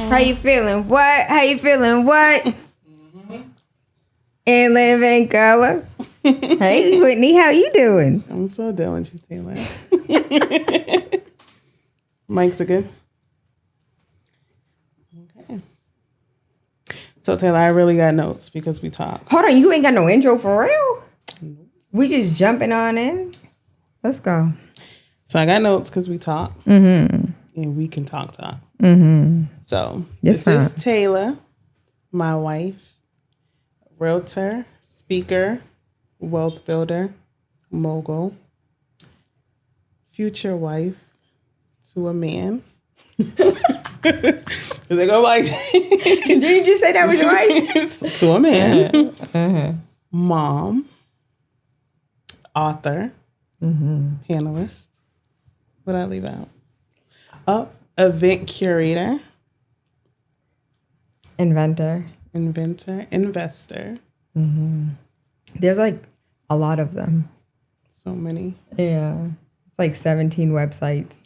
How you feeling? What? How you feeling? What? And live in color. Hey, Whitney, how you doing? I'm so done with you, Tayla. Mics are good. Okay. So, Tayla, I really got notes because we talked. Hold on, you ain't got no intro for real? We just jumping on in? Let's go. So, I got notes because we talked. Mm-hmm. And we can talk. Mm-hmm. So, Yes, this is Tayla, my wife, realtor, speaker, wealth builder, mogul, future wife to a man. They go like, did you just say that was your wife? To a man. Mom, author, panelist. What did I leave out? Oh, event curator, Inventor, investor. There's like a lot of them. So many. Yeah. It's like 17 websites.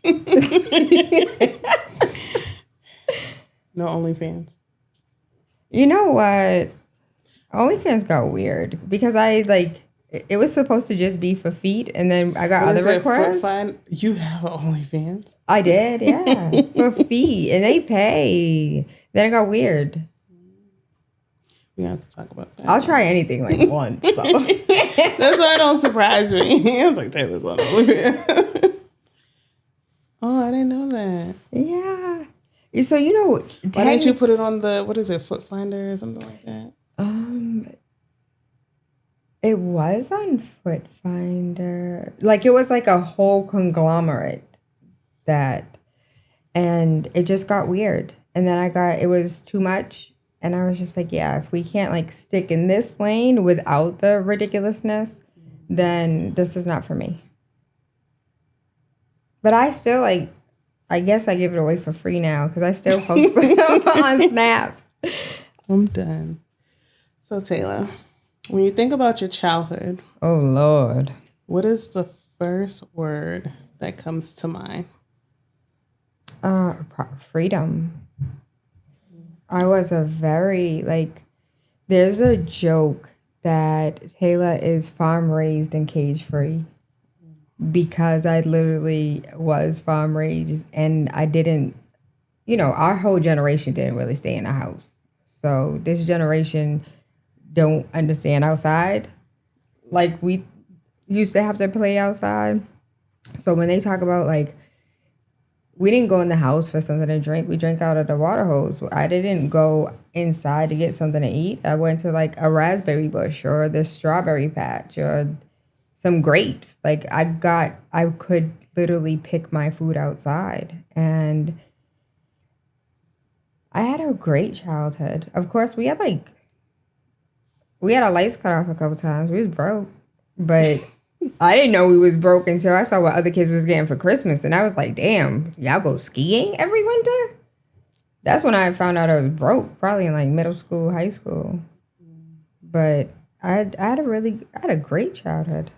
No OnlyFans. You know what? OnlyFans got weird because it was supposed to just be for feet, and then I got other requests. You have OnlyFans? I did, yeah. For feet, and they pay. Then it got weird. We have to talk about that. I'll try anything like once, though. That's why it don't surprise me. I was like, Taylor's on OnlyFans. Oh, I didn't know that. Yeah. So, you know, why didn't you put it on the, what is it, Foot Finder or something like that? It was on Foot Finder. Like, it was like a whole conglomerate and it just got weird. And then it was too much. And I was just like, yeah, if we can't like stick in this lane without the ridiculousness, then this is not for me. But I still I guess I give it away for free now because I still post on Snap. I'm done. So, Tayla, when you think about your childhood, oh, Lord, what is the first word that comes to mind? Freedom. I was there's a joke that Tayla is farm raised and cage free. Because I literally was farm raised and I didn't, our whole generation didn't really stay in the house. So this generation don't understand outside. Like we used to have to play outside. So when they talk about we didn't go in the house for something to drink. We drank out of the water hose. I didn't go inside to get something to eat. I went to a raspberry bush or the strawberry patch or some grapes. I could literally pick my food outside. And I had a great childhood. Of course, we had our lights cut off a couple times. We was broke. But I didn't know we was broke until I saw what other kids was getting for Christmas. And I was like, damn, y'all go skiing every winter? That's when I found out I was broke, probably in middle school, high school. But I had a great childhood.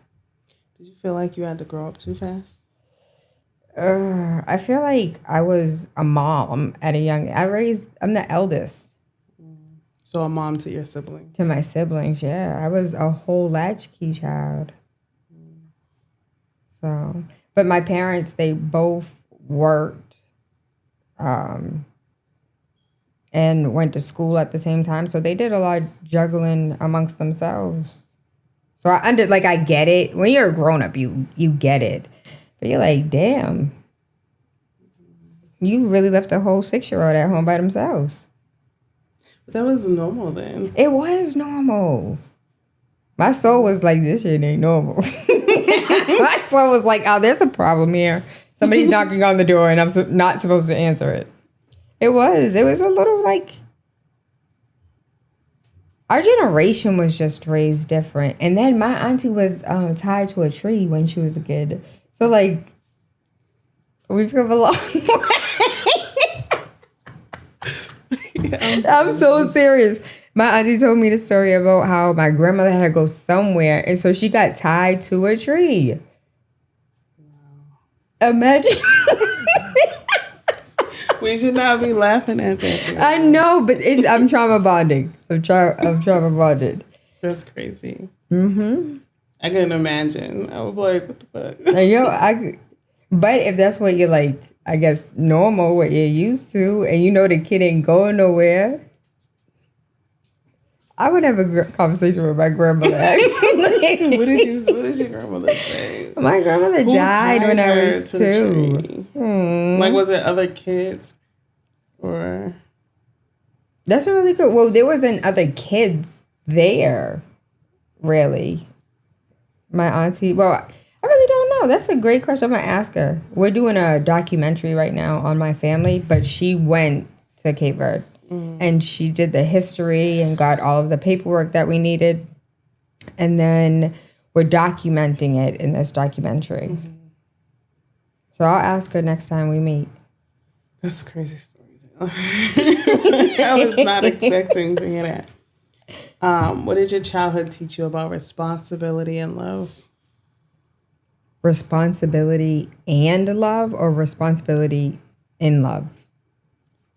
Did you feel like you had to grow up too fast? I feel like I was a mom at a young age. I'm the eldest. So a mom to your siblings? To my siblings, yeah. I was a whole latchkey child. So, but my parents, they both worked and went to school at the same time. So they did a lot of juggling amongst themselves. So I get it. When you're a grown up, you get it. But you're like, damn. You really left a whole 6-year-old at home by themselves. But that was normal then. It was normal. My soul was like, this shit ain't normal. My soul was like, oh, there's a problem here. Somebody's knocking on the door and I'm not supposed to answer it. It was a little our generation was just raised different. And then my auntie was tied to a tree when she was a kid. So we've come a long way. Yeah, I'm so serious. My auntie told me the story about how my grandmother had to go somewhere. And so she got tied to a tree. Wow. Imagine. We should not be laughing at that. I know, but I'm trauma bonding. I'm trauma bonded. That's crazy. Mm-hmm. I couldn't imagine. I would be like, what the fuck? But if that's what you're like, I guess normal, what you're used to, and you know the kid ain't going nowhere. I would have a conversation with my grandmother. Actually, what did your grandmother say? My grandmother died when I was 2. Like, was it other kids, or? That's a really good. Well, there wasn't other kids there, really. My auntie. Well, I really don't know. That's a great question. I'm gonna ask her. We're doing a documentary right now on my family, but she went to Cape Verde. And she did the history and got all of the paperwork that we needed. And then we're documenting it in this documentary. Mm-hmm. So I'll ask her next time we meet. That's a crazy story. I was not expecting to hear that. What did your childhood teach you about responsibility and love? Responsibility and love, or responsibility in love?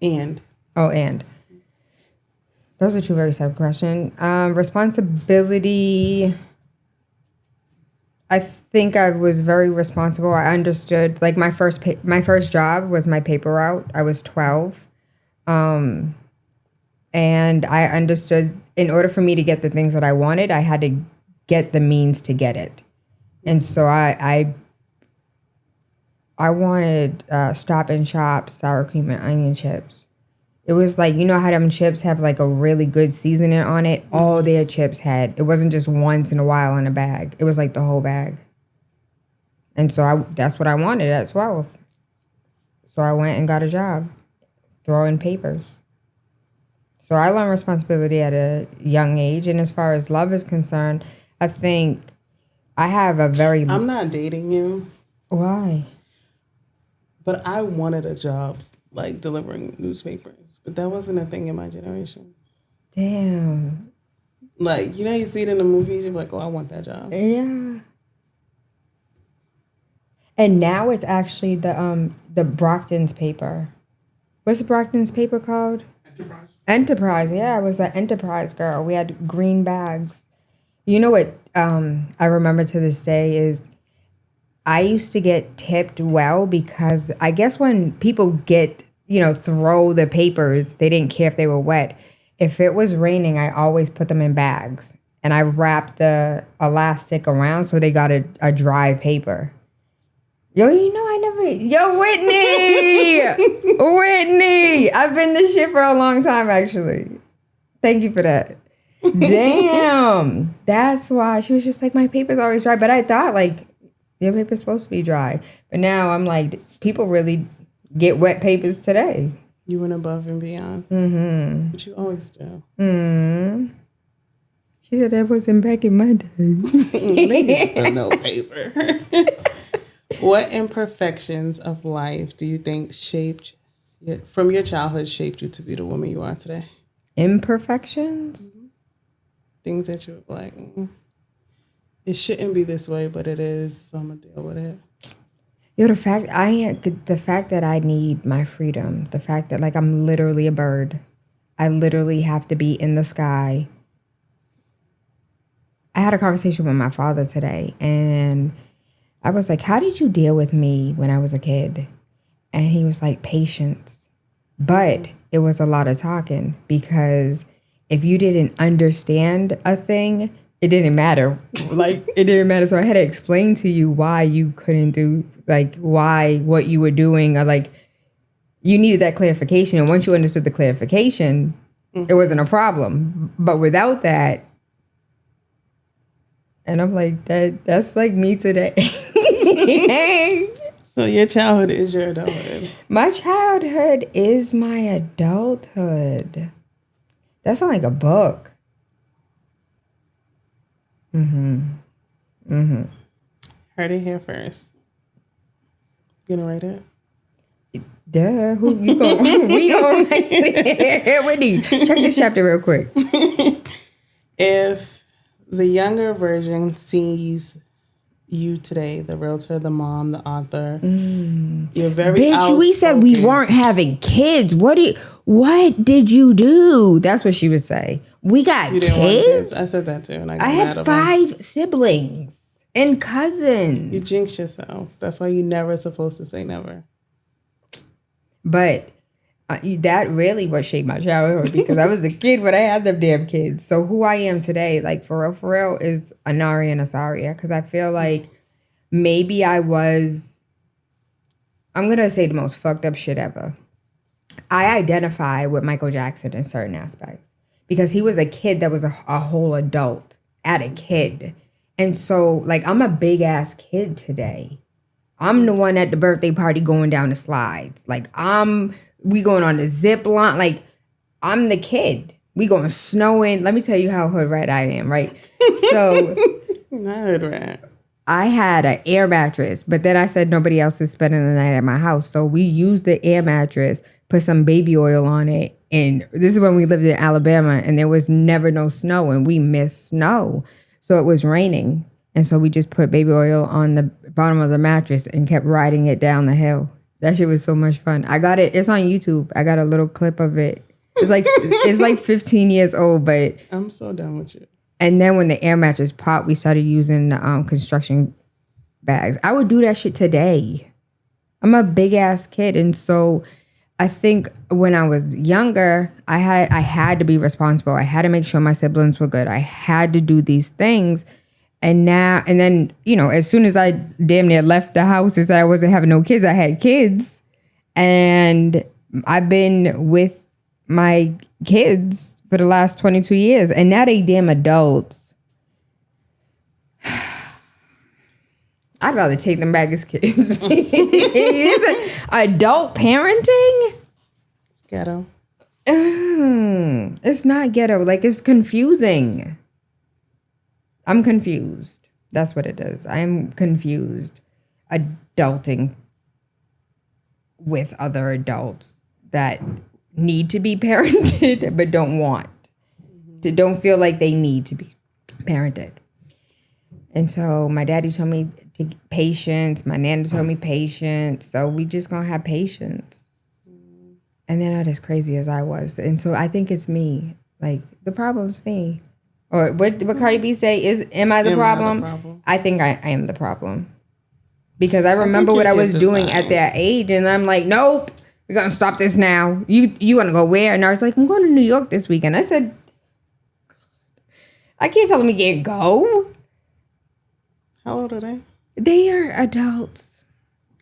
And. Oh, and. Those are two very separate questions. Responsibility. I think I was very responsible. I understood, like my first job was my paper route. I was 12. And I understood in order for me to get the things that I wanted, I had to get the means to get it. And so I wanted Stop and Shop sour cream and onion chips. It was like, you know how them chips have like a really good seasoning on it? All their chips had. It wasn't just once in a while in a bag. It was like the whole bag. And so that's what I wanted at 12. So I went and got a job throwing papers. So I learned responsibility at a young age. And as far as love is concerned, I think I have a very... I'm not dating you. Why? But I wanted a job like delivering newspapers. But that wasn't a thing in my generation. Damn. Like, you know, you see it in the movies, you're like, oh, I want that job. Yeah. And now it's actually the Brockton's paper. What's the Brockton's paper called? Enterprise. Yeah, I was an Enterprise girl. We had green bags. You know what I remember to this day is I used to get tipped well because I guess when people throw the papers, they didn't care if they were wet. If it was raining, I always put them in bags. And I wrapped the elastic around so they got a dry paper. Yo, Whitney! Whitney! I've been this shit for a long time, actually. Thank you for that. Damn. That's why she was just like, my paper's always dry. But I thought, like, your paper's supposed to be dry. But now I'm like, people really get wet papers today. You went above and beyond. Mm-hmm. But you always do. Mm-hmm. She said that wasn't back in my day. No paper. What imperfections of life do you think from your childhood shaped you to be the woman you are today? Imperfections? Mm-hmm. Things that you were like, it shouldn't be this way, but it is, so I'm going to deal with it. Yo, the fact that I need my freedom, the fact that like I'm literally a bird, I literally have to be in the sky. I had a conversation with my father today, and I was like, how did you deal with me when I was a kid? And he was like, patience. But it was a lot of talking, because if you didn't understand a thing, it didn't matter. Like, it didn't matter. So I had to explain to you why you couldn't do, like, why what you were doing, or like, you needed that clarification. And once you understood the clarification, it wasn't a problem. But without that, and I'm like, that's like me today. So your childhood is your adulthood. My childhood is my adulthood. That sounds like a book. Heard it here first. You gonna write it? Duh. Who you going? We gonna write it. Whitney, check this chapter real quick. If the younger version sees you today, the realtor, the mom, the author. You're very Bitch, we said we weren't having kids. What did you do? That's what she would say. We got You didn't want kids? kids. I said that too, and I got I mad had at her. 5 siblings and cousins. You jinx yourself. That's why you never supposed to say never. But that really what shaped my childhood because I was a kid when I had them damn kids. So who I am today, like for real, is Anari and Asaria. Because I feel like maybe I'm going to say the most fucked up shit ever. I identify with Michael Jackson in certain aspects because he was a kid that was a whole adult at a kid. And so, like, I'm a big ass kid today. I'm the one at the birthday party going down the slides. Like, we going on the zip line. Like, I'm the kid. We going snowing. Let me tell you how hood rat I am, right? So, Not hood rat. I had an air mattress, but then I said nobody else was spending the night at my house. So we used the air mattress, put some baby oil on it. And this is when we lived in Alabama and there was never no snow and we missed snow. So it was raining. And so we just put baby oil on the bottom of the mattress and kept riding it down the hill. That shit was so much fun. I got it. It's on YouTube. I got a little clip of it. It's like 15 years old, but I'm so done with you. and then when the air mattress popped, we started using construction bags. I would do that shit today. I'm a big ass kid, and so I think when I was younger, I had to be responsible. I had to make sure my siblings were good. I had to do these things. And then, as soon as I damn near left the house and said I wasn't having no kids, I had kids. And I've been with my kids for the last 22 years. And now they damn adults. I'd rather take them back as kids. Adult parenting? It's ghetto. It's not ghetto. Like, it's confusing. I'm confused. That's what it is. I'm confused. Adulting with other adults that need to be parented but don't want. Don't feel like they need to be parented. And so my daddy told me to patience. My nana told me patience. So we just gonna have patience. And they're not as crazy as I was. And so I think it's me. Like, the problem's me. Or what Cardi B say, am I the problem? I think I am the problem. Because I remember what I was doing at that age. And I'm like, nope, we're gonna stop this now. You wanna go where? And I was like, I'm going to New York this weekend. I said, I can't tell them we can't go. How old are they? They are adults.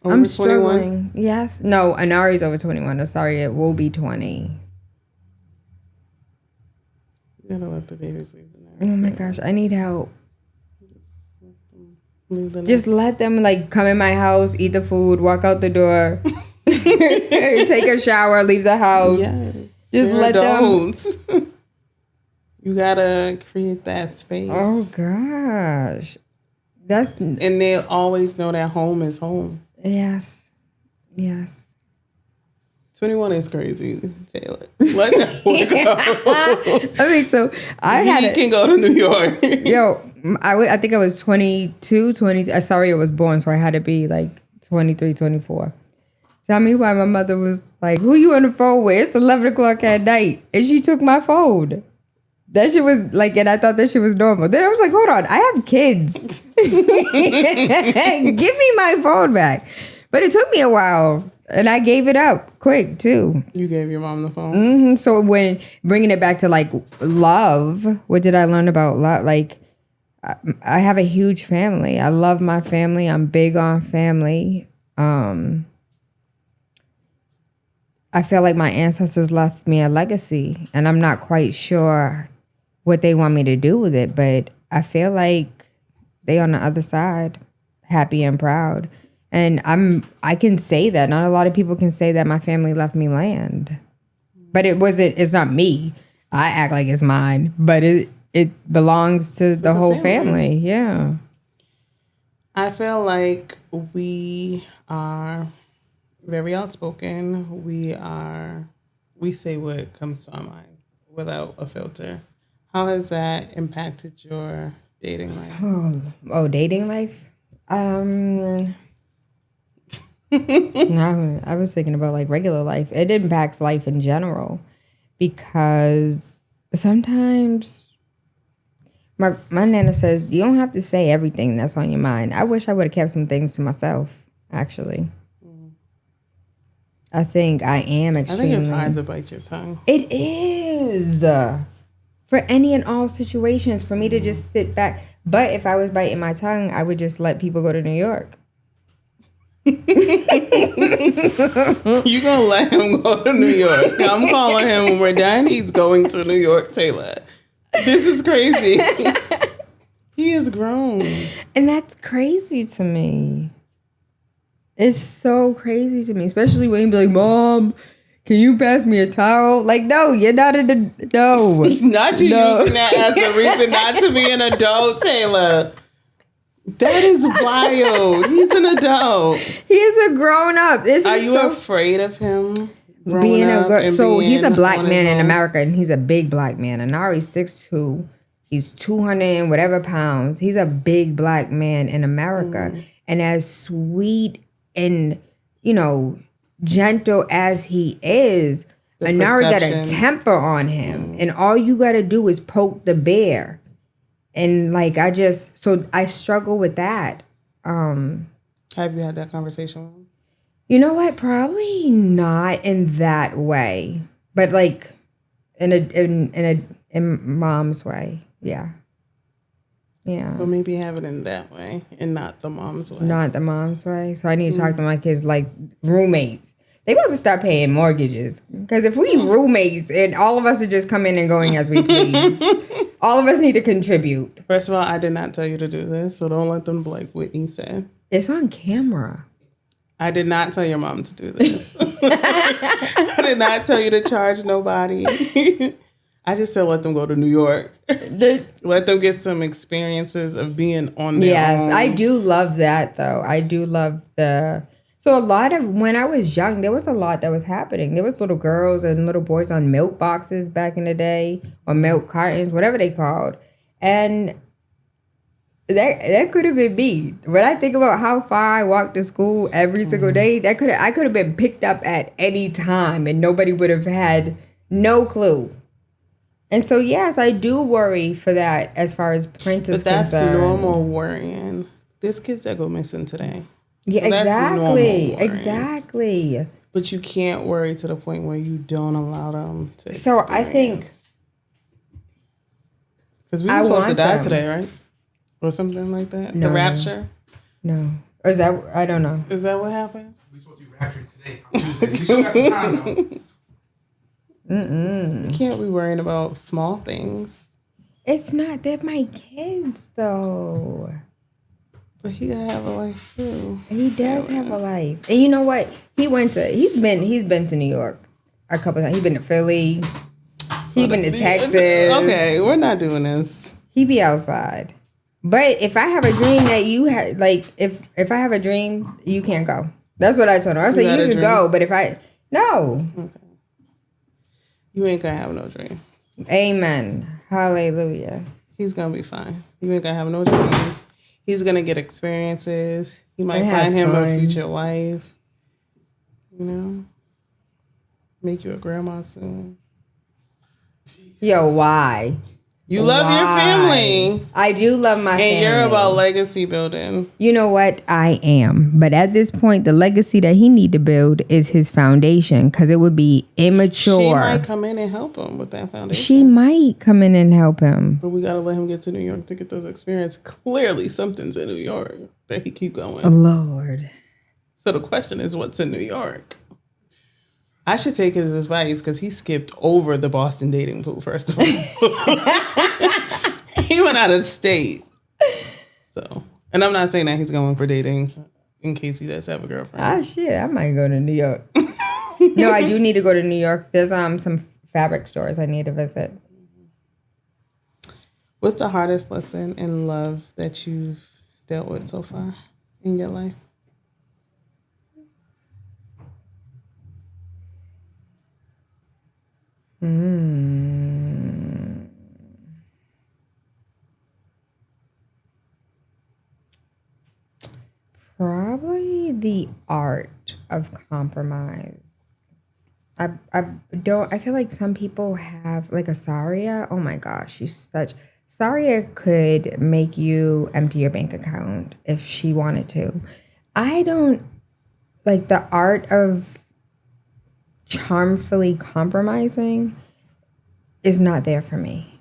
Over I'm 21? struggling. Yes. No, Anari's over 21. I'm sorry, it will be 20. You gotta let the babies leave the nest. Oh my gosh, I need help. Leave the Just nest. let them come in my house, eat the food, walk out the door, take a shower, leave the house. Yes. Just They're let adults. You gotta create that space. Oh gosh. And they'll always know that home is home. Yes. 21 is crazy, Tayla. Let that boy go. I mean, so He can go to New York. Yo, I think I was 22, 20. Sorry, I was born, so I had to be like 23, 24. Tell me why my mother was like, who you on the phone with? It's 11 o'clock at night. And she took my phone. That shit was like, and I thought that shit was normal. Then I was like, hold on, I have kids. Give me my phone back. But it took me a while. And I gave it up quick, too. You gave your mom the phone? So when bringing it back to, like, love, what did I learn about love? Like, I have a huge family. I love my family. I'm big on family. I feel like my ancestors left me a legacy. And I'm not quite sure what they want me to do with it. But I feel like they on the other side, happy and proud. And I can say that. Not a lot of people can say that my family left me land. But it's not me. I act like it's mine. But it belongs to the whole family. Yeah. I feel like we are very outspoken. We say what comes to our mind without a filter. How has that impacted your dating life? Oh, dating life? Um, no, I was thinking about like regular life. It impacts life in general because sometimes my nana says you don't have to say everything that's on your mind. I wish I would have kept some things to myself. Actually, I think I am I think it's extremely. hard to bite your tongue. It is for any and all situations for me to just sit back. But if I was biting my tongue, I would just let people go to New York. You gonna let him go to New York? I'm calling him when we're done. He's going to New York, Taylor. This is crazy. He is grown. And that's crazy to me. It's so crazy to me, especially when you be like, Mom, can you pass me a towel? Like, no, you're not no. Not you using that as a reason not to be an adult, Taylor. That is wild. He's an adult. He is a grown up. Are you afraid of him being a girl? So he's a black on man his in own? America, and he's a big black man. Anari's 6'2". He's 200 and whatever pounds. He's a big black man in America. And as sweet and, gentle as he is, Anari got a temper on him. And all you got to do is poke the bear. And like, I struggle with that. Have you had that conversation with him? You know what? Probably not in that way, but like in mom's way. Yeah. Yeah. So maybe have it in that way and not the mom's way. Not the mom's way. So I need to talk to my kids like roommates. They about to start paying mortgages. Because if we roommates and all of us are just coming and going as we please, all of us need to contribute. First of all, I did not tell you to do this, so don't let them be like Whitney said. It's on camera. I did not tell your mom to do this. I did not tell you to charge nobody. I just said let them go to New York. Let them get some experiences of being on their own. Yes, I do love that though. I do love So a lot of, when I was young, there was a lot that was happening. There was little girls and little boys on milk boxes back in the day, or milk cartons, whatever they called. And that could have been me. When I think about how far I walked to school every single day, I could have been picked up at any time and nobody would have had no clue. And so, yes, I do worry for that as far as Prince is concerned. But that's normal worrying. There's kids that go missing today. Yeah, so exactly. But you can't worry to the point where you don't allow them to experience. So I think... Because we were supposed to die today, right? Or something like that? No. The rapture? No. Or is that... I don't know. Is that what happened? We're supposed to be raptured today. On Tuesday. We still got some time, though. You can't be worrying about small things. It's not. They're my kids, though. But he gotta have a life too. He does have a life. And you know what? He's been to New York a couple times. He's been to Philly. He's been to Texas. Okay, we're not doing this. He be outside. But if I have a dream that you had, like, if I have a dream, you can't go. That's what I told him. I said, you can go, but no. Okay. You ain't gonna have no dream. Amen. Hallelujah. He's gonna be fine. You ain't gonna have no dreams. He's gonna get experiences. You might And find him have a fun. future wife. You know? Make you a grandma soon. Yo, why? You love your family. I do love my family. And you're about legacy building. You know what? I am. But at this point, the legacy that he need to build is his foundation, because it would be immature. She might come in and help him with that foundation. She might come in and help him. But we got to let him get to New York to get those experiences. Clearly, something's in New York that he keep going. Lord. So the question is, what's in New York? I should take his advice because he skipped over the Boston dating pool, first of all. He went out of state. So, and I'm not saying that he's going for dating in case he does have a girlfriend. Ah, shit. I might go to New York. No, I do need to go to New York. There's some fabric stores I need to visit. What's the hardest lesson in love that you've dealt with so far in your life? the art of compromise. I don't. I feel like some people have like a Saria. Oh my gosh, she's such. Saria could make you empty your bank account if she wanted to. I don't like the art of charmfully compromising is not there for me.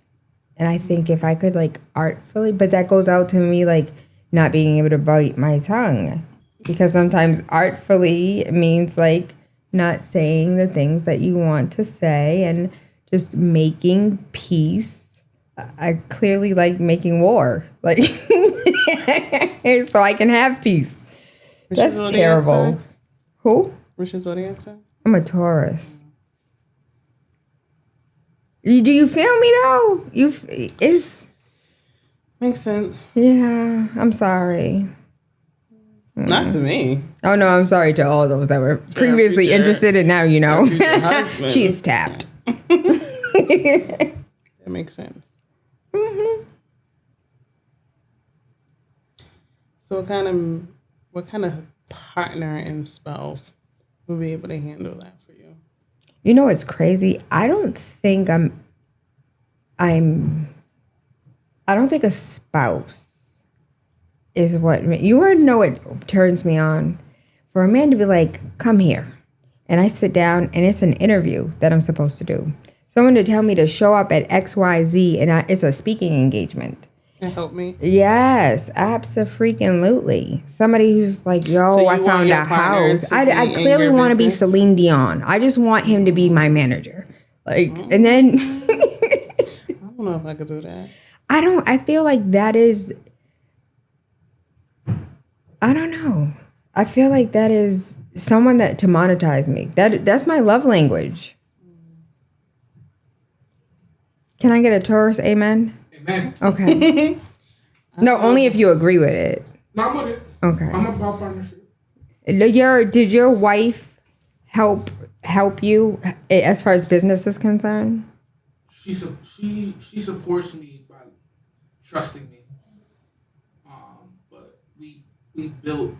And I think if I could like artfully, but that goes out to me like not being able to bite my tongue because sometimes artfully means like not saying the things that you want to say and just making peace. I clearly like making war, like so I can have peace. That's terrible. Who? Which is zodiac sign? I'm a Taurus. Do you feel me though? It's Makes sense. yeah. I'm sorry. Not to me. Oh no, I'm sorry to all those that were previously future- interested and now you know. future husband. She's tapped. That makes sense. So what kind of partner and spouse will be able to handle that for you? You know what's crazy? I don't think I don't think a spouse is what you want to know what turns me on. For a man to be like, come here. And I sit down and it's an interview that I'm supposed to do. Someone to tell me to show up at XYZ and it's a speaking engagement. That help me. Yes, abso-freaking-lutely. Somebody who's like, yo, So you I want found your a partner house. to I be in clearly your want to be business? Celine Dion. I just want him to be my manager. Like, and then I don't know if I could do that. I feel like that is, I don't know. I feel like that is someone that to monetize me. That's my love language. Can I get a Taurus amen? Amen. Okay. No, only if you agree with it. No, I'm with it. Okay. I'm about partnership. Did your wife help you as far as business is concerned? She supports me by trusting me. But we built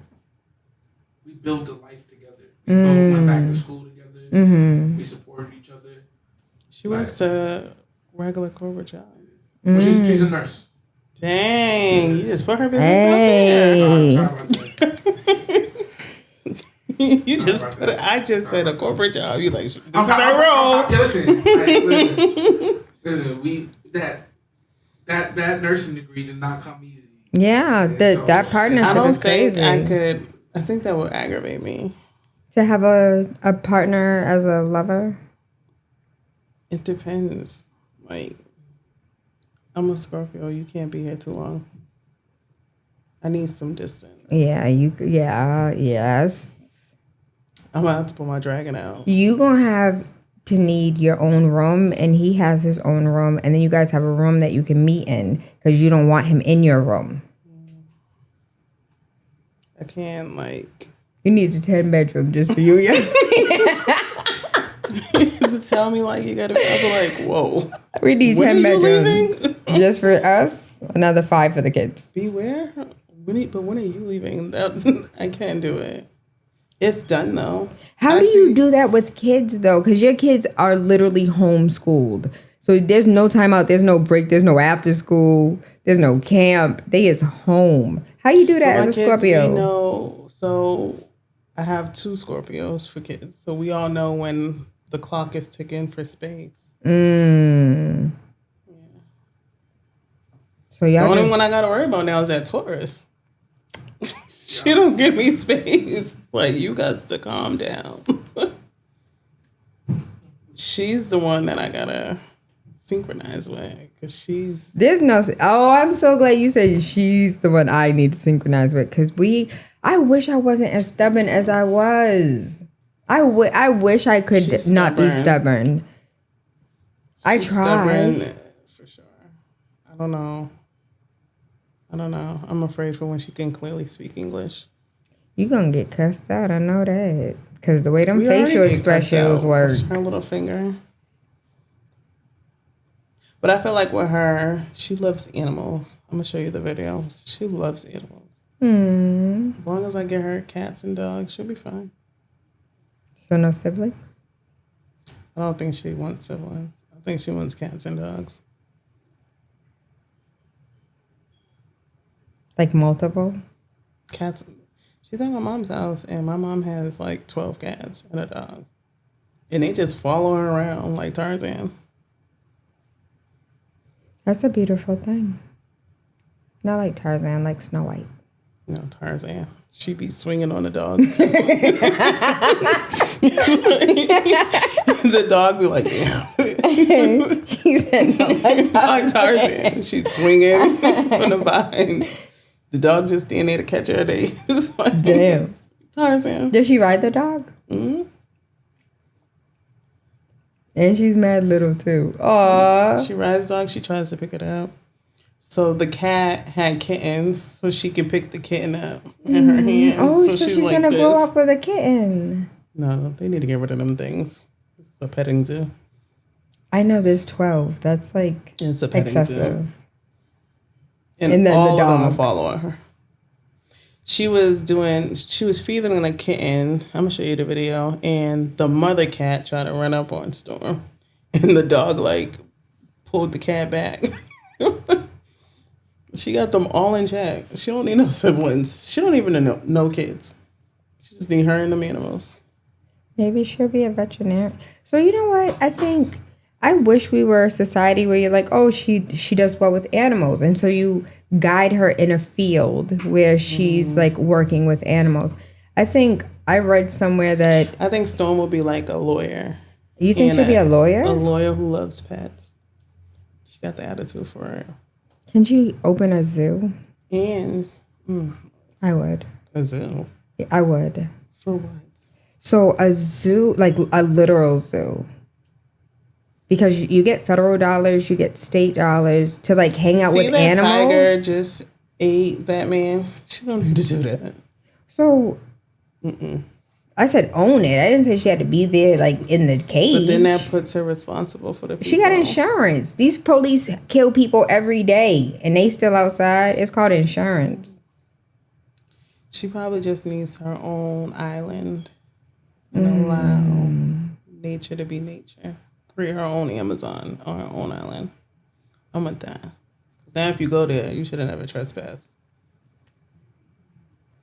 a life together. We both went back to school together. Mm-hmm. We supported each other. She works a regular corporate job. Well, she's a nurse. Dang, you just put her business Hey. Sorry about that. out there. You just put it, I just said a corporate job. You like, this is I'm- our role. Yeah, listen. Listen. That nursing degree did not come easy. Yeah, that I partnership don't is think crazy. I think that would aggravate me. To have a partner as a lover. It depends. Like, I'm a Scorpio. You can't be here too long. I need some distance. Yeah, yes. I'm about to pull my dragon out. You gonna have to need your own room, and he has his own room, and then you guys have a room that you can meet in because you don't want him in your room. I can't, like... You need a 10-bedroom just for you. Yeah. to tell me, like, you gotta... I'll be like, whoa. We need When 10 are you bedrooms leaving? just for us. Another 5 for the kids. Beware? But when are you leaving? I can't do it. It's done, though. How do you do that with kids though? Because your kids are literally homeschooled. So there's no time out, there's no break, there's no after school, there's no camp. They is home. How you do that My as a kids, Scorpio? we know, so I have 2 Scorpios for kids. So we all know when the clock is ticking for spades. So The y'all only just, one I gotta worry about now is that Taurus. She don't give me space. Like, you got to calm down. She's the one that I gotta synchronize with, because she's... there's no. Oh, I'm so glad you said she's the one I need to synchronize with. Because I wish I wasn't as stubborn as I was. I wish I could She's not be stubborn. stubborn. I She's tried. stubborn, for sure. I don't know. I'm afraid for when she can clearly speak English. You gonna get cussed out. I know that. Because the way them We already facial get cussed expressions out. work. Her little finger. But I feel like with her, she loves animals. I'm gonna show you the video. She loves animals. As long as I get her cats and dogs, she'll be fine. So no siblings? I don't think she wants siblings. I think she wants cats and dogs. Like multiple? Cats. She's at my mom's house, and my mom has like 12 cats and a dog. And they just follow her around like Tarzan. That's a beautiful thing. Not like Tarzan, like Snow White. You know, Tarzan. She be swinging on the dogs. The dog be like, yeah. She said no, like Like Tarzan. She's swinging from the vines. The dog just standing there to catch her. It's like, Damn. Tarzan. Did she ride the dog? Mm-hmm. And she's mad little too. Aww. She rides the dog. She tries to pick it up. So the cat had kittens, so she can pick the kitten up in her hand. Oh, so she's she's like gonna this. grow up with a kitten. No, they need to get rid of them things. It's a petting zoo. I know there's 12. That's like It's a petting excessive. zoo. And then all the of them are dog. following her. She was feeding a kitten. I'm gonna show you the video. And the mother cat tried to run up on Storm. And the dog like pulled the cat back. She got them all in check. She don't need no siblings. She don't even know no kids. She just need her and them animals. Maybe she'll be a veterinarian. So you know what? I wish we were a society where you're like, oh, she does well with animals, and so you guide her in a field where she's like working with animals. I think I read somewhere that I think Storm will be like a lawyer. you think And she'll be a lawyer. A lawyer who loves pets. She got the attitude for it. Can she open a zoo? And I would. a zoo. I would. For what? So a zoo, like a literal zoo. Because you get federal dollars, you get state dollars to like hang out See with that animals. tiger just ate that man? She don't need to do that. So I said own it. I didn't say she had to be there like in the cage. But then that puts her responsible for the people. She got insurance. These police kill people every day and they still outside. It's called insurance. She probably just needs her own island and allow nature to be nature. Create her own Amazon or her own island. I'm with that. Now if you go there, you should have never trespassed.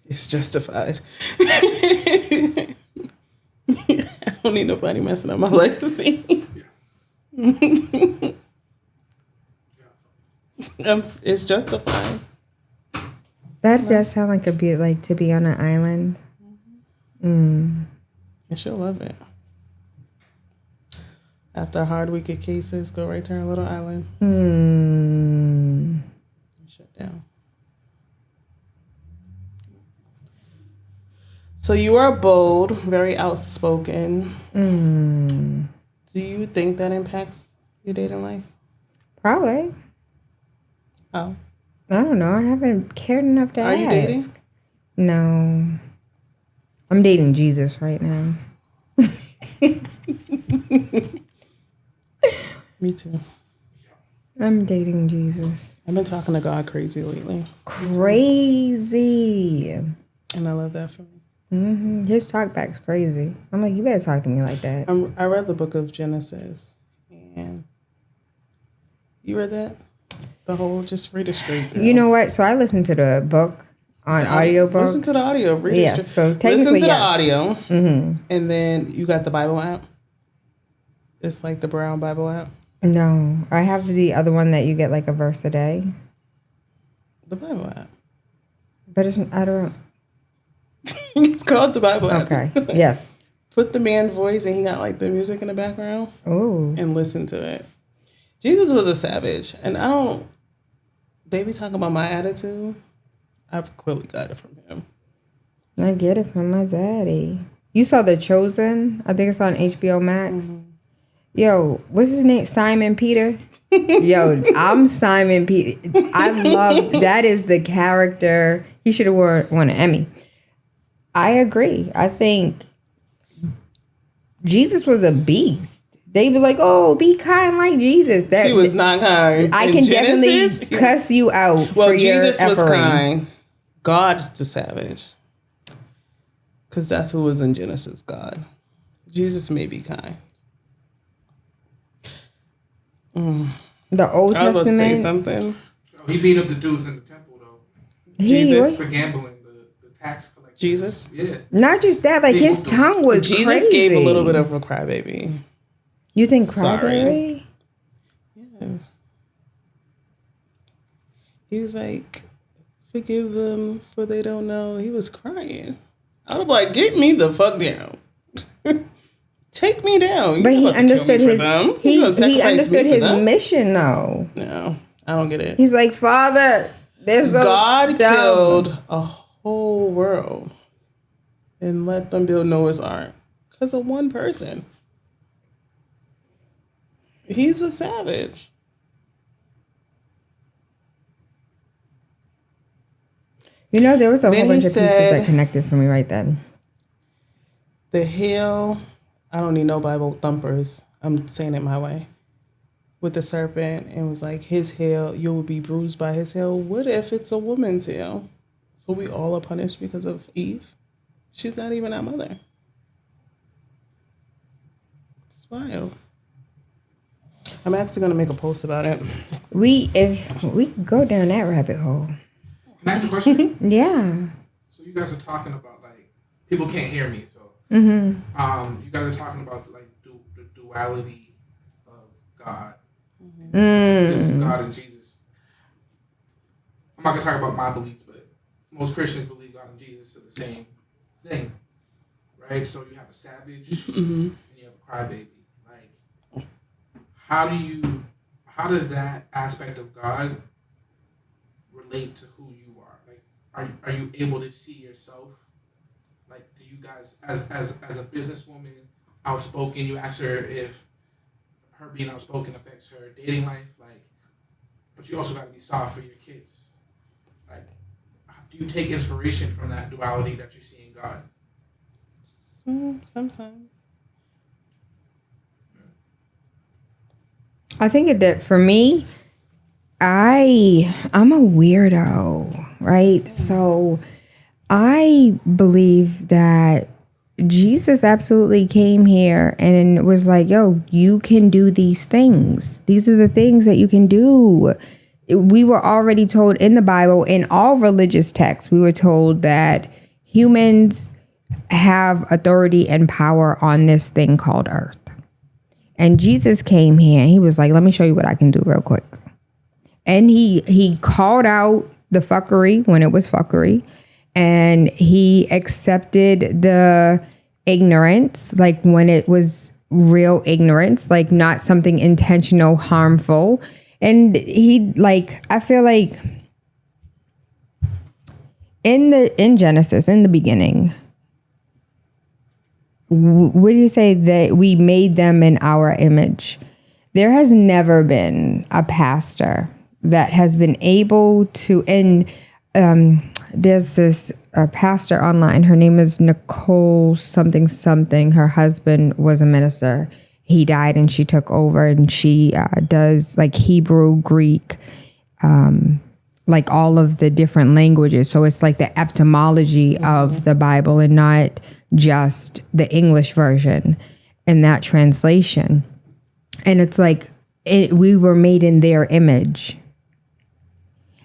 It's justified. I don't need nobody messing up my legacy. It's justified. That does sound like a bit like to be on an island. And she'll love it. After a hard week of cases, go right to her little island. And shut down. So you are bold, very outspoken. Do you think that impacts your dating life? Probably. Oh. I don't know. I haven't cared enough to Are ask. you dating? No. I'm dating Jesus right now. Me too. I'm dating Jesus. I've been talking to God crazy lately. Crazy. And I love that for me. His talk back's crazy. I'm like, you better talk to me like that. I read the book of Genesis. And you read that? The whole, just read it straight through. You know what? So I listened to the book on audiobook. Listen to the audio. Read it Yeah, straight. so Listen technically, to yes. the audio. And then you got the Bible app. It's like the Brown Bible app. No, I have the other one that you get like a verse a day. The Bible app. But I don't. It's called the Bible app. Okay. Yes. Put the man voice and he got like the music in the background Oh. and listen to it. Jesus was a savage. And they be talking about my attitude. I've clearly got it from him. I get it from my daddy. You saw The Chosen? I think it's on HBO Max. Yo, what's his name? Simon Peter? Yo, I'm Simon Peter. I love that is the character. He should have won an Emmy. I agree. I think Jesus was a beast. They were like, "Oh, be kind like Jesus." That He was not kind. I In can Genesis, definitely cuss you out. Well, for Jesus your was effery. kind. God's the savage. Because that's who was in Genesis, God. Jesus may be kind. The Old I was about to say Testament. something. He beat up the dudes in the temple though Jesus. for gambling. The tax collector. Jesus? Yeah. Not just that, like his tongue was Jesus crazy. gave a little bit of a crybaby. You think Sorry. crybaby? Yes. He was like, forgive them for they don't know. He was crying. I was like, get me the fuck down. Take me down. But he understood his he understood his mission though. No, I don't get it. He's like, Father, there's God killed a whole world and let them build Noah's Ark because of one person. He's a savage. You know, there was a Then whole bunch he of pieces said- that connected for me right then. The heel, I don't need no Bible thumpers. I'm saying it my way. With the serpent, and was like, his heel, you will be bruised by his heel. What if it's a woman's heel? So we all are punished because of Eve? She's not even our mother. It's wild. I'm actually going to make a post about it. If we could go down that rabbit hole. Can I ask a question? Yeah. So you guys are talking about like people can't hear me, so Mm-hmm. you guys are talking about like the duality of God. Mm. This is God and Jesus. I'm not gonna talk about my beliefs, but most Christians believe God and Jesus are the same thing, right? So you have a savage and you have a crybaby. Like, how does that aspect of God relate to who you are? Like, are you able to see yourself? Like, do you guys, as a businesswoman, outspoken, you ask her if her being outspoken affects her dating life, like, but you also got to be soft for your kids. Like, do you take inspiration from that duality that you see in God? Sometimes. I think it did for me. I'm a weirdo, right? So I believe that Jesus absolutely came here and was like, yo, you can do these things. These are the things that you can do. We were already told in the Bible, in all religious texts, we were told that humans have authority and power on this thing called earth. And Jesus came here and he was like, let me show you what I can do real quick. And he called out the fuckery when it was fuckery. And he accepted the ignorance, like when it was real ignorance, like not something intentional, harmful. And he, like, I feel like in Genesis, in the beginning, what do you say that we made them in our image? There has never been a pastor that has been able to, and there's this pastor online. Her name is Nicole something. Her husband was a minister. He died and she took over, and she does like Hebrew, Greek, like all of the different languages. So it's like the etymology of the Bible and not just the English version in that translation. And it's like we were made in their image.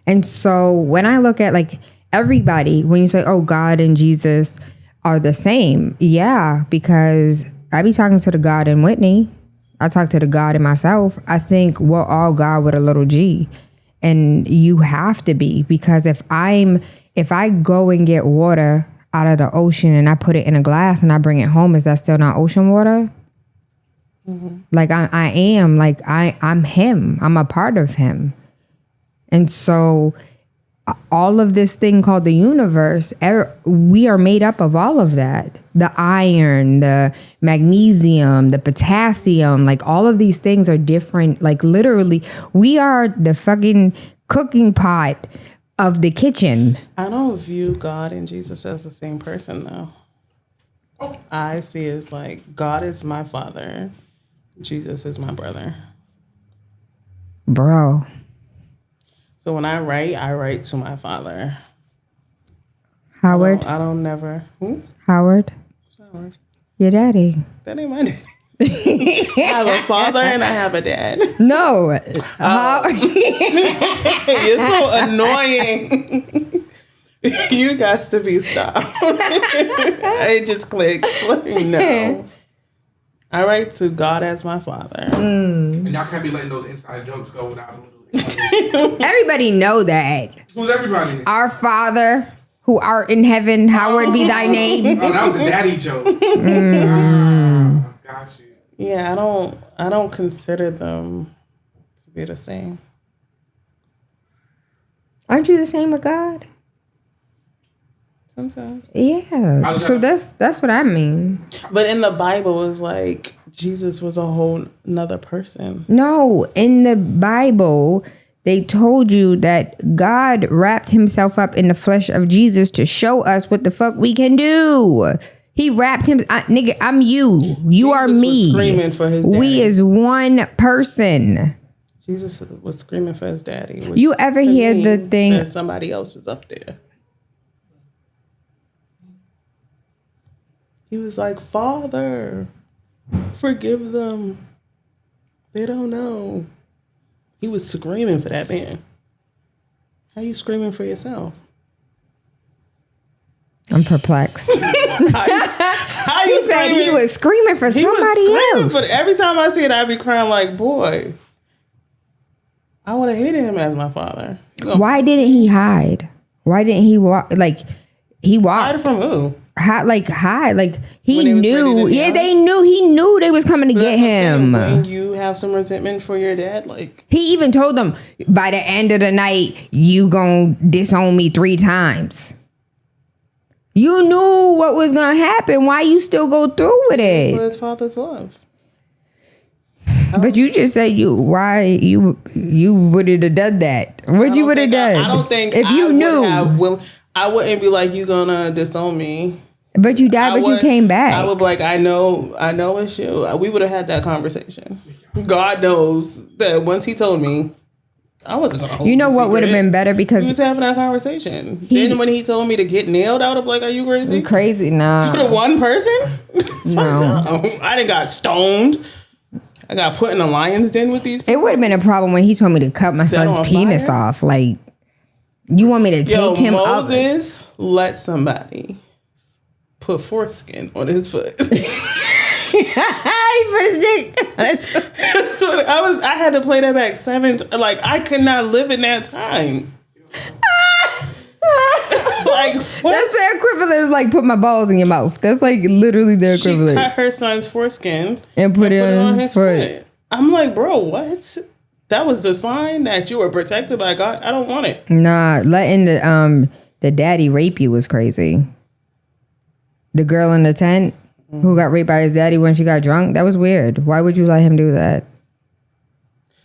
And so when I look at like everybody, when you say, oh, God and Jesus are the same. Yeah, because I be talking to the God in Whitney. I talk to the God in myself. I think we're all God with a little G. And you have to be, because if I go and get water out of the ocean and I put it in a glass and I bring it home, is that still not ocean water? Mm-hmm. Like I am, like I'm him. I'm a part of him. And so all of this thing called the universe, we are made up of all of that. The iron, the magnesium, the potassium, like all of these things are different. Like literally, we are the fucking cooking pot of the kitchen. I don't view God and Jesus as the same person, though. I see it as like, God is my father. Jesus is my brother. Bro. So when I write to my father. Howard. I don't never. Who? Howard. Howard. Your daddy. That ain't my daddy. I have a father and I have a dad. No. You're so annoying. You got to be stopped. It just clicked. No. I write to God as my father. And y'all can't be letting those inside jokes go without a little explanation. Everybody know that. Who's everybody? Our Father who art in heaven, hallowed be thy name. Oh, that was a daddy joke. Got you. Yeah, I don't consider them to be the same. Aren't you the same with God? Sometimes. Yeah. So that's what I mean. But in the Bible, it's like Jesus was a whole nother person. No, in the Bible, they told you that God wrapped himself up in the flesh of Jesus to show us what the fuck we can do. He wrapped him, nigga, I'm you. You are Jesus me. was screaming for his daddy. We is one person. Jesus was screaming for his daddy. Which You ever to hear me the thing? says somebody else is up there. He was like, Father, forgive them. They don't know. He was screaming for that man. How you screaming for yourself? I'm perplexed. How you He said he was screaming for somebody else. But every time I see it, I be crying like, boy, I would have hated him as my father. Why didn't he hide? Why didn't he walk? Like, he walked. Hide from who? Hide. Like, he When they was knew. ready to Yeah, yell? they knew. He knew they was coming to get him. When you have some resentment for your dad, like, He even told them, by the end of the night, you gonna disown me 3 times. You knew what was gonna happen. Why you still go through with for it? his father's love. But you just said you would have done that. What you would have done? I don't think if you knew. I wouldn't be like, you gonna disown me. But you died, but you came back. I would be like, I know it's you. We would have had that conversation. God knows that once he told me, I wasn't gonna hold You know the what would have secret. been better We because was having that conversation. Then when he told me to get nailed, I would have like, are you crazy? crazy. Nah. For the one person? No. I didn't got stoned. I got put in a lion's den with these people. It would have been a problem when he told me to cut my Set son's on penis fire? off. Like, you want me to take him up? Moses let somebody put foreskin on his foot. He put his dick. So I had to play that back 7 times. Like, I could not live in that time. Like, what? That's the equivalent of like put my balls in your mouth. That's like literally the She equivalent. cut her son's foreskin And put it on his foot. I'm like, bro, what? That was the sign that you were protected by God? I don't want it. Nah, letting the daddy rape you was crazy. The girl in the tent who got raped by his daddy when she got drunk, that was weird. Why would you let him do that?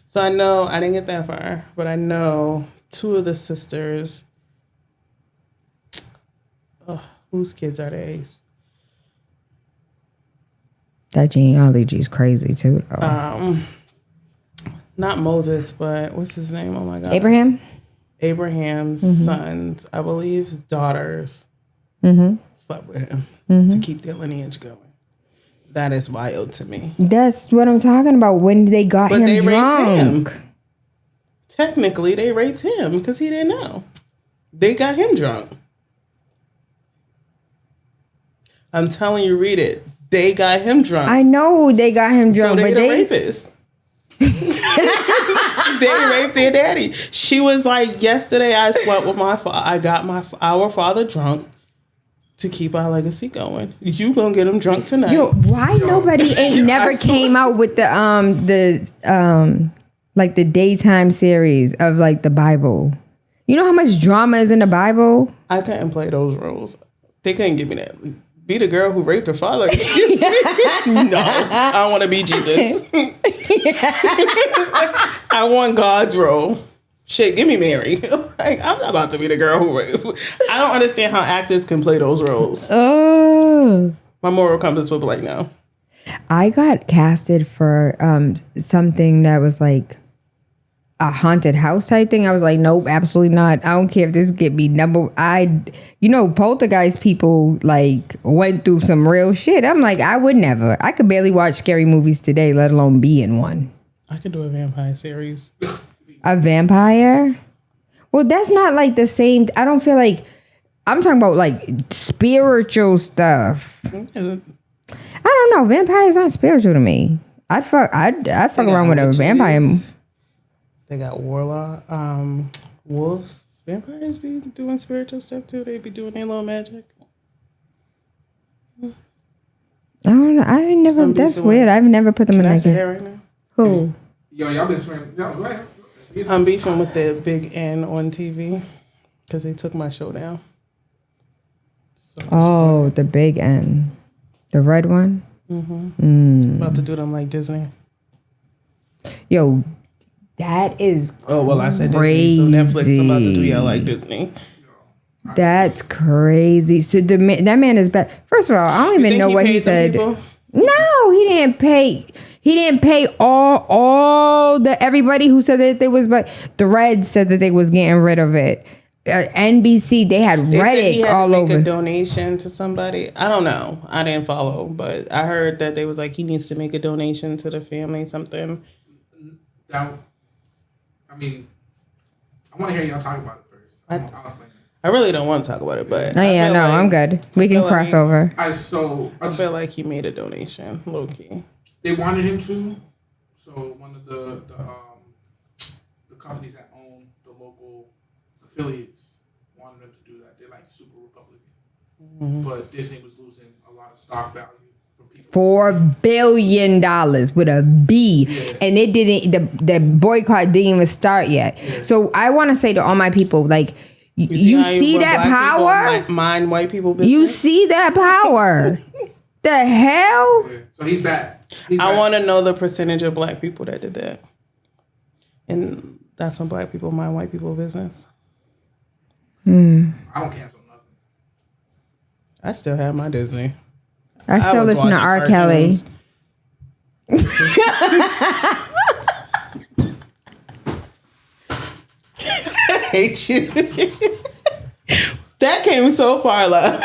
So I know, I didn't get that far, but I know 2 of the sisters, whose kids are they? That genealogy is crazy too, though. Not Moses, but what's his name? Oh my God. Abraham? Abraham's sons, I believe his daughters, slept with him to keep their lineage going. That is wild to me. That's what I'm talking about. When they got But him they drunk. raped him. Technically, they raped him because he didn't know. They got him drunk. I'm telling you, read it. They got him drunk. I know they got him So drunk, they but the they rapists. They raped their daddy. She was like, yesterday I slept with I got our father drunk to keep our legacy going. You gonna get him drunk tonight. Yo, why nobody ain't never came out with the like the daytime series of like the Bible? You know how much drama is in the Bible? I couldn't play those roles. They couldn't give me that. Be the girl who raped her father. Excuse me. No, I want to be Jesus. I want God's role. Shit, give me Mary. Like, I'm not about to be the girl who raped. I don't understand how actors can play those roles. Oh. My moral compass would be like, no. I got casted for something that was like a haunted house type thing, I was like, nope, absolutely not. I don't care if this get me poltergeist people like went through some real shit. I'm like, I would never. I could barely watch scary movies today, let alone be in one. I could do a vampire series. A vampire? Well, that's not like the same. I don't feel like I'm talking about like spiritual stuff. I don't know. Vampires aren't spiritual to me. I'd fuck around with a vampire. They got warlock, wolves. Vampires be doing spiritual stuff too. They be doing their little magic. I don't know. I've never. That's weird. I've never put them in like that right now. Who? Yo, y'all been swearing. Yo, go ahead. I'm beefing with the Big N on TV because they took my show down. So the Big N, the red one. About to do them like Disney. Yo, that is crazy. Oh well, I said Disney, so Netflix. I'm about to do y'all like Disney. That's crazy. So that man is bad. First of all, I don't even know what he said. No, he didn't pay. He didn't pay all the everybody who said that there was, but the Reds said that they was getting rid of it. NBC, they had Reddit all over. Make a donation to somebody. I don't know. I didn't follow, but I heard that they was like he needs to make a donation to the family. Something. Now, I mean, I want to hear y'all talk about it first. I'll explain it. I really don't want to talk about it, but I'm good. We can cross over. I feel like he made a donation, low key. They wanted him to. So one of the companies that own the local affiliates wanted him to do that. They're like super Republican, but Disney was losing a lot of stock value from people. $4 billion with a B, and it didn't. The boycott didn't even start yet. Yeah. So I want to say to all my people, like. You see that power? Mind white people business? You see that power? The hell? Yeah. So he's back. I want to know the percentage of black people that did that. And that's when black people mind white people business. I don't cancel nothing. I still have my Disney. I still listen to R. Kelly. I hate you. That came so far, love.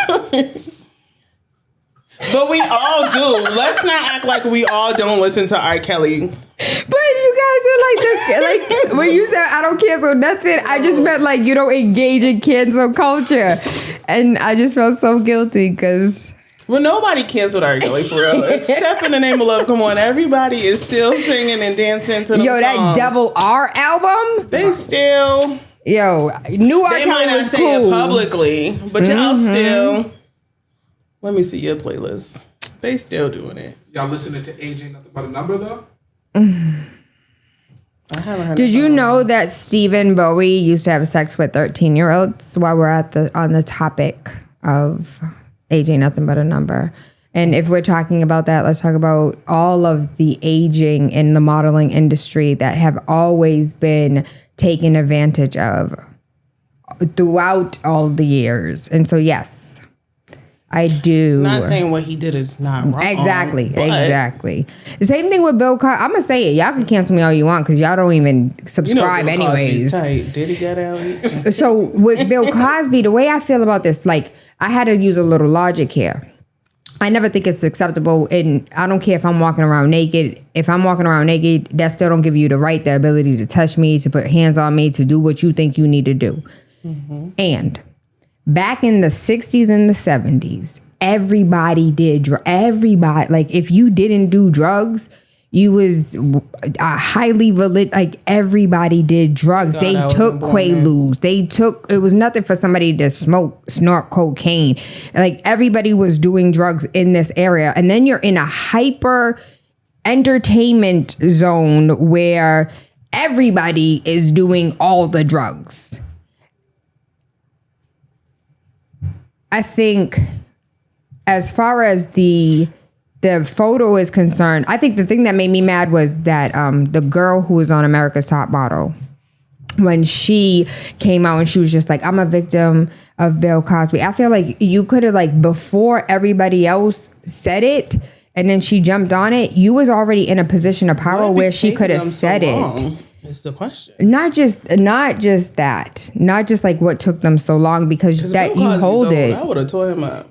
But we all do. Let's not act like we all don't listen to R. Kelly. But you guys are like when you said I don't cancel nothing, I just meant like you don't engage in cancel culture. And I just felt so guilty because... Well, nobody canceled R. Kelly for real. It's Step in the Name of Love. Come on, everybody is still singing and dancing to the songs. That Devil R album? They still... Yo, new R. Kelly was cool. Say it publicly, but y'all still... Let me see your playlist. They still doing it. Y'all listening to Age Ain't Nothing But a Number, though? I haven't heard. Did you know that Stephen Bowie used to have sex with 13-year-olds? While we're on the topic of Age Ain't Nothing But a Number. And if we're talking about that, let's talk about all of the aging in the modeling industry that have always been taken advantage of throughout all the years. And so, yes, I do. I'm not saying what he did is not wrong. Exactly. The same thing with Bill Cosby. I'm going to say it. Y'all can cancel me all you want because y'all don't even subscribe Bill anyways. Tight. Did he get out? So with Bill Cosby, the way I feel about this, like I had to use a little logic here. I never think it's acceptable, and I don't care if I'm walking around naked. If I'm walking around naked, that still don't give you the right, the ability to touch me, to put hands on me, to do what you think you need to do. Mm-hmm. And back in the 60s and the 70s, everybody did everybody. Like if you didn't do drugs, you was highly religious. Like everybody did drugs. They took Quaaludes. It was nothing for somebody to snort cocaine. Like everybody was doing drugs in this area. And then you're in a hyper entertainment zone where everybody is doing all the drugs. I think as far as the photo is concerned, I think the thing that made me mad was that the girl who was on America's Top Model, when she came out and she was just like, I'm a victim of Bill Cosby. I feel like you could have, like, before everybody else said it, and then she jumped on it, you was already in a position of power where she could have said it. It's the question. Not just that. Not just like what took them so long, because that Bill you Cosby's hold old. it I would have tore him up.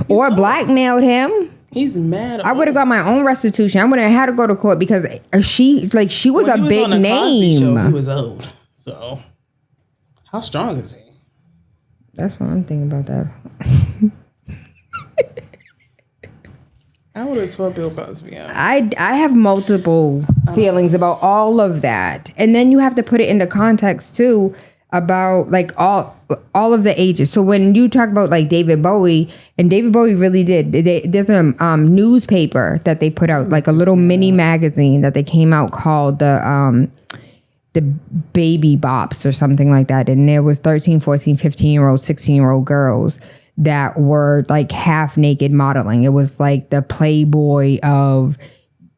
or blackmailed him. He's mad. I would have got my own restitution. I wouldn't have had to go to court because she was When a he was big on the Cosby Show, name. he was old. So how strong is he? That's what I'm thinking about that. I would have tore Bill Cosby out. I have multiple feelings about all of that. And then you have to put it into context too about like all of the ages. So when you talk about like David Bowie, and David Bowie really did, there's a newspaper that they put out, like a little mini magazine that they came out called the Baby Bops or something like that. And there was 13, 14, 15-year-old, 16-year-old girls that were like half naked modeling. It was like the Playboy of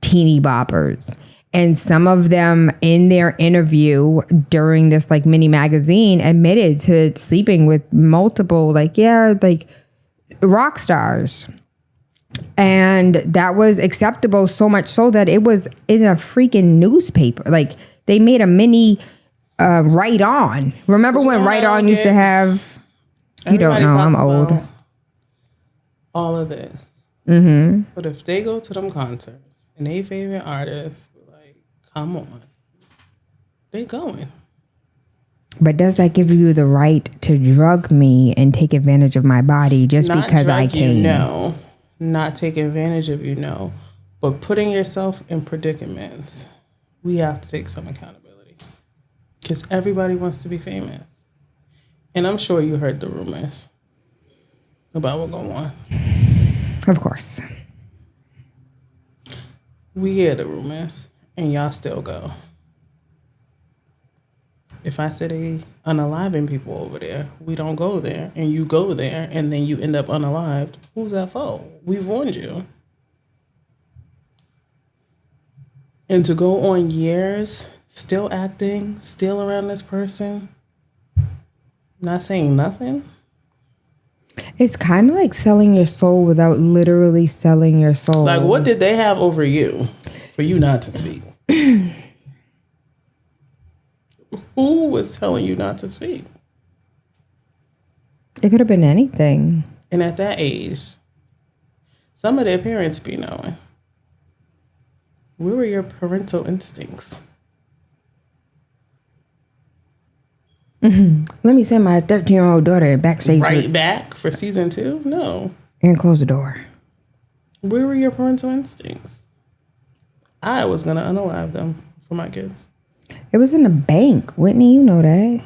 teeny boppers. And some of them in their interview during this like mini magazine admitted to sleeping with multiple like rock stars. And that was acceptable, so much so that it was in a freaking newspaper. Like they made a mini Right On. Remember when Right On used to have... You don't know, I'm old. All of this. But if they go to them concerts and they favorite artists, like, come on. They going. But does that give you the right to drug me and take advantage of my body just Not because I drug you, can? no. Not take advantage of you, no. But putting yourself in predicaments, we have to take some accountability. Because everybody wants to be famous. And I'm sure you heard the rumors about what's going on. Of course. We hear the rumors, and y'all still go. If I say they unaliving people over there, we don't go there, and you go there, and then you end up unalived, who's that for? We've warned you. And to go on years, still acting, still around this person, not saying nothing. It's kind of like selling your soul without literally selling your soul. Like, what did they have over you for you not to speak? Who was telling you not to speak? It could have been anything. And at that age, some of their parents be knowing. Where were your parental instincts? Let me send my 13-year-old daughter backstage. Right back for season 2? No. And close the door. Where were your parental instincts? I was going to unalive them for my kids. It was in the bank, Whitney. You know that.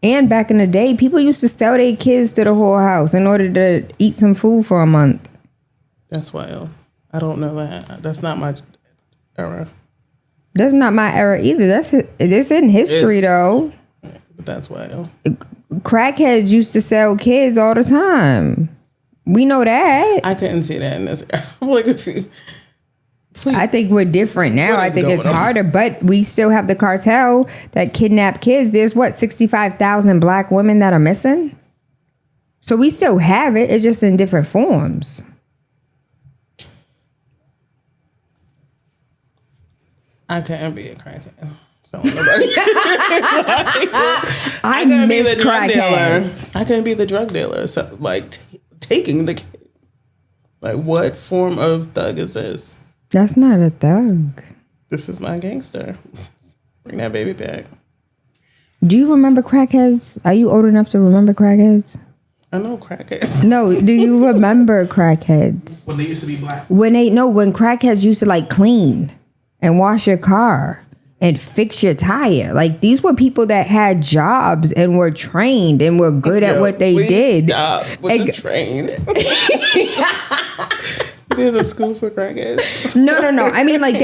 And back in the day, people used to sell their kids to the whorehouse in order to eat some food for a month. That's wild. I don't know that. That's not my era. That's not my era either. It's in history, though. But that's wild. Crackheads used to sell kids all the time. We know that. I couldn't see that in this era. Like, if you... Please. I think we're different now. I think it's harder, but we still have the cartel that kidnap kids. There's 65,000 black women that are missing. So we still have it. It's just in different forms. I couldn't be a crackhead. So nobody. I miss crackheads. I couldn't be the drug dealer. So like taking the kid. Like, what form of thug is this? That's not a thug. This is not gangster. Bring that baby back. Do you remember crackheads? Are you old enough to remember crackheads? I know crackheads. No, do you remember crackheads? When they used to be black. When crackheads used to like clean and wash your car and fix your tire. Like, these were people that had jobs and were trained and were good at what they did. Stop with the trained. There's a school for crackheads. No. I mean, like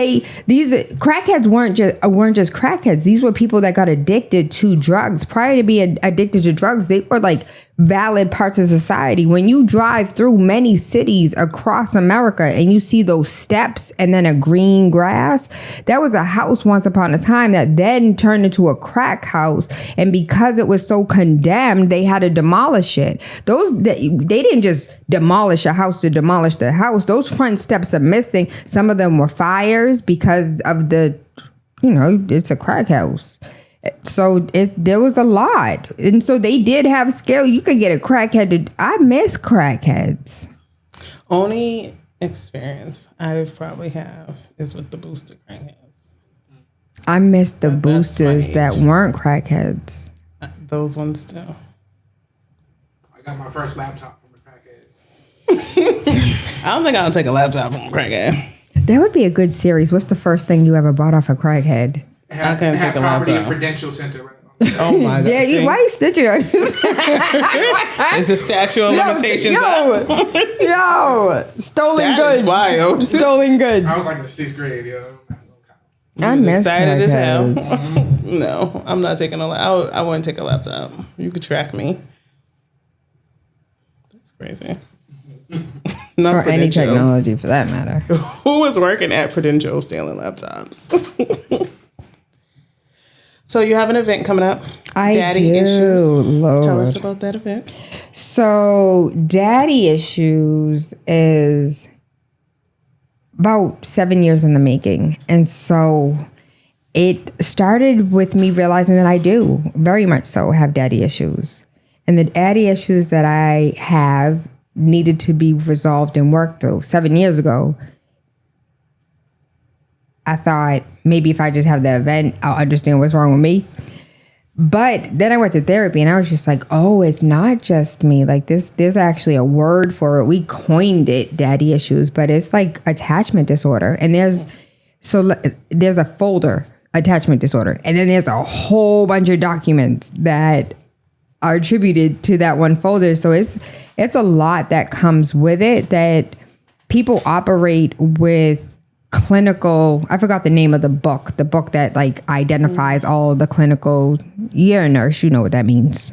these crackheads weren't just crackheads. These were people that got addicted to drugs. Prior to being addicted to drugs, they were like valid parts of society. When you drive through many cities across America and you see those steps and then a green grass, that was a house once upon a time that then turned into a crack house. And because it was so condemned, they had to demolish it. They didn't just demolish a house to demolish the house. Those front steps are missing. Some of them were fires because of the it's a crack house. So there was a lot. And so they did have skill. You could get a crackhead. I miss crackheads. Only experience I probably have is with the booster crackheads. I miss the But that's boosters my that age. weren't crackheads. Those ones too. I got my first laptop from a crackhead. I don't think I'll take a laptop from a crackhead. That would be a good series. What's the first thing you ever bought off a crackhead? I can't take a Property and laptop. Prudential Center. Right? Oh my god! Yeah, See? why you stitching us? Is the statute of limitations up? Yo, stolen That goods. is wild. Stolen goods. I was like in the 6th grade, yo. I was miss excited as hell. crackheads. No, I'm not taking I wouldn't take a laptop. You could track me. That's crazy. Not Or any Prudential. technology for that matter. Who was working at Prudential stealing laptops? So you have an event coming up. I Daddy do, Issues. Lord. Tell us about that event. So, Daddy Issues is about 7 years in the making. And so it started with me realizing that I do very much so have daddy issues. And the daddy issues that I have needed to be resolved and worked through. 7 years ago, I thought maybe if I just have the event, I'll understand what's wrong with me. But then I went to therapy and I was just like, oh, it's not just me. Like there's actually a word for it. We coined it daddy issues, but it's like attachment disorder. And there's a folder, attachment disorder. And then there's a whole bunch of documents that are attributed to that one folder. So it's a lot that comes with it that people operate with clinical, I forgot the name of the book that like identifies all the clinical, you're a nurse, you know what that means.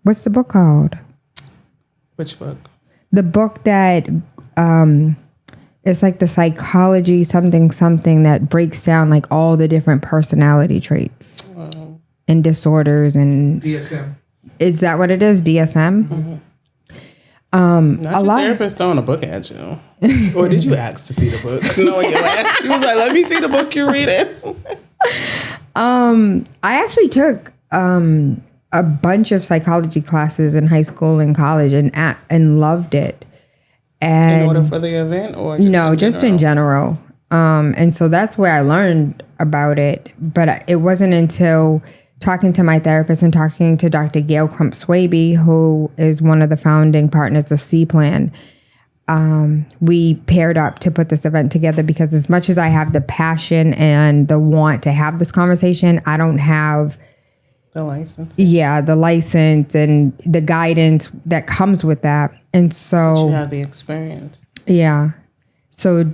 What's the book called? Which book? The book that it's like the psychology something that breaks down like all the different personality traits and disorders and DSM. is that what it is? DSM? Mm-hmm. Not your therapist throwing a book at you. Or did you ask to see the book? Knowing your laugh. She was like, let me see the book you're reading. I actually took a bunch of psychology classes in high school and college and loved it. And In order for the event or just in general. And so that's where I learned about it. But it wasn't until talking to my therapist and talking to Dr. Gail Crump-Swaby, who is one of the founding partners of C-Plan, we paired up to put this event together because as much as I have the passion and the want to have this conversation, I don't have the license. Yeah, the license and the guidance that comes with that. And so You have the experience. yeah. So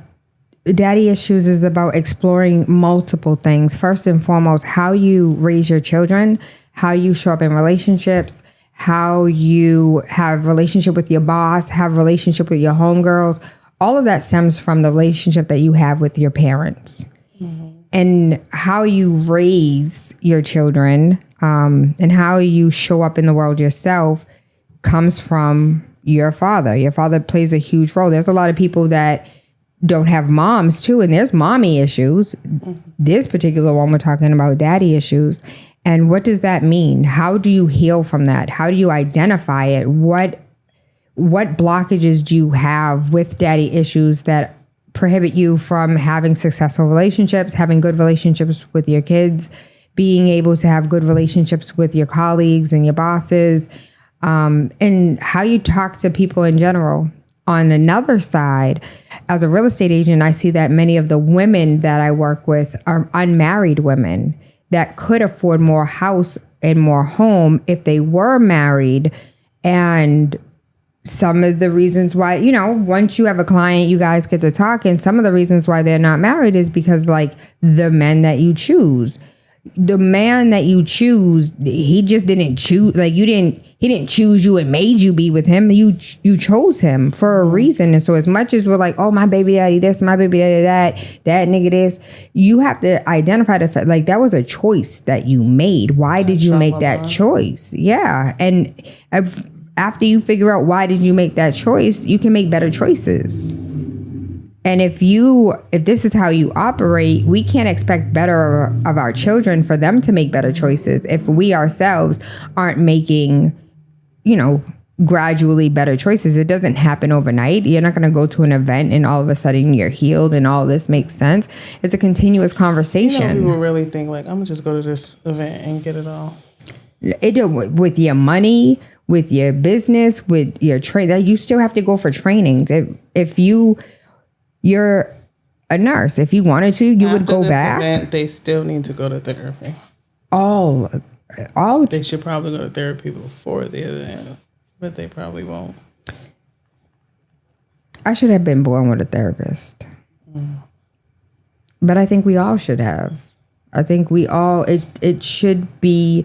Daddy Issues is about exploring multiple things. First and foremost, how you raise your children, how you show up in relationships, how you have relationship with your boss, have relationship with your homegirls. All of that stems from the relationship that you have with your parents. And how you raise your children and how you show up in the world yourself comes from your father. Your father plays a huge role. There's a lot of people that don't have moms too, and there's mommy issues. This particular one, we're talking about daddy issues. And what does that mean? How do you heal from that? How do you identify it? What blockages do you have with daddy issues that prohibit you from having successful relationships, having good relationships with your kids, being able to have good relationships with your colleagues and your bosses, and how you talk to people in general. On another side, as a real estate agent, I see that many of the women that I work with are unmarried women that could afford more house and more home if they were married. And some of the reasons why, once you have a client, you guys get to talk. And some of the reasons why they're not married is because like the men that you choose. The man that you choose, he just didn't choose, like he didn't choose you and made you be with him. You chose him for a reason. And so as much as we're like, oh, my baby daddy this, my baby daddy that nigga this, you have to identify the fact, like that was a choice that you made. Why did you make that choice? Yeah. And after you figure out why did you make that choice, you can make better choices. And if this is how you operate, we can't expect better of our children for them to make better choices if we ourselves aren't making, gradually better choices. It doesn't happen overnight. You're not going to go to an event and all of a sudden you're healed and all this makes sense. It's a continuous conversation. People really think like, I'm gonna just go to this event and get it all. With your money, with your business, with your trade, you still have to go for trainings. If you're a nurse, if you wanted to, you would go back. Event, they still need to go to therapy. All They should probably go to therapy before the event, but they probably won't. I should have been born with a therapist. But I think we all should have. I think it should be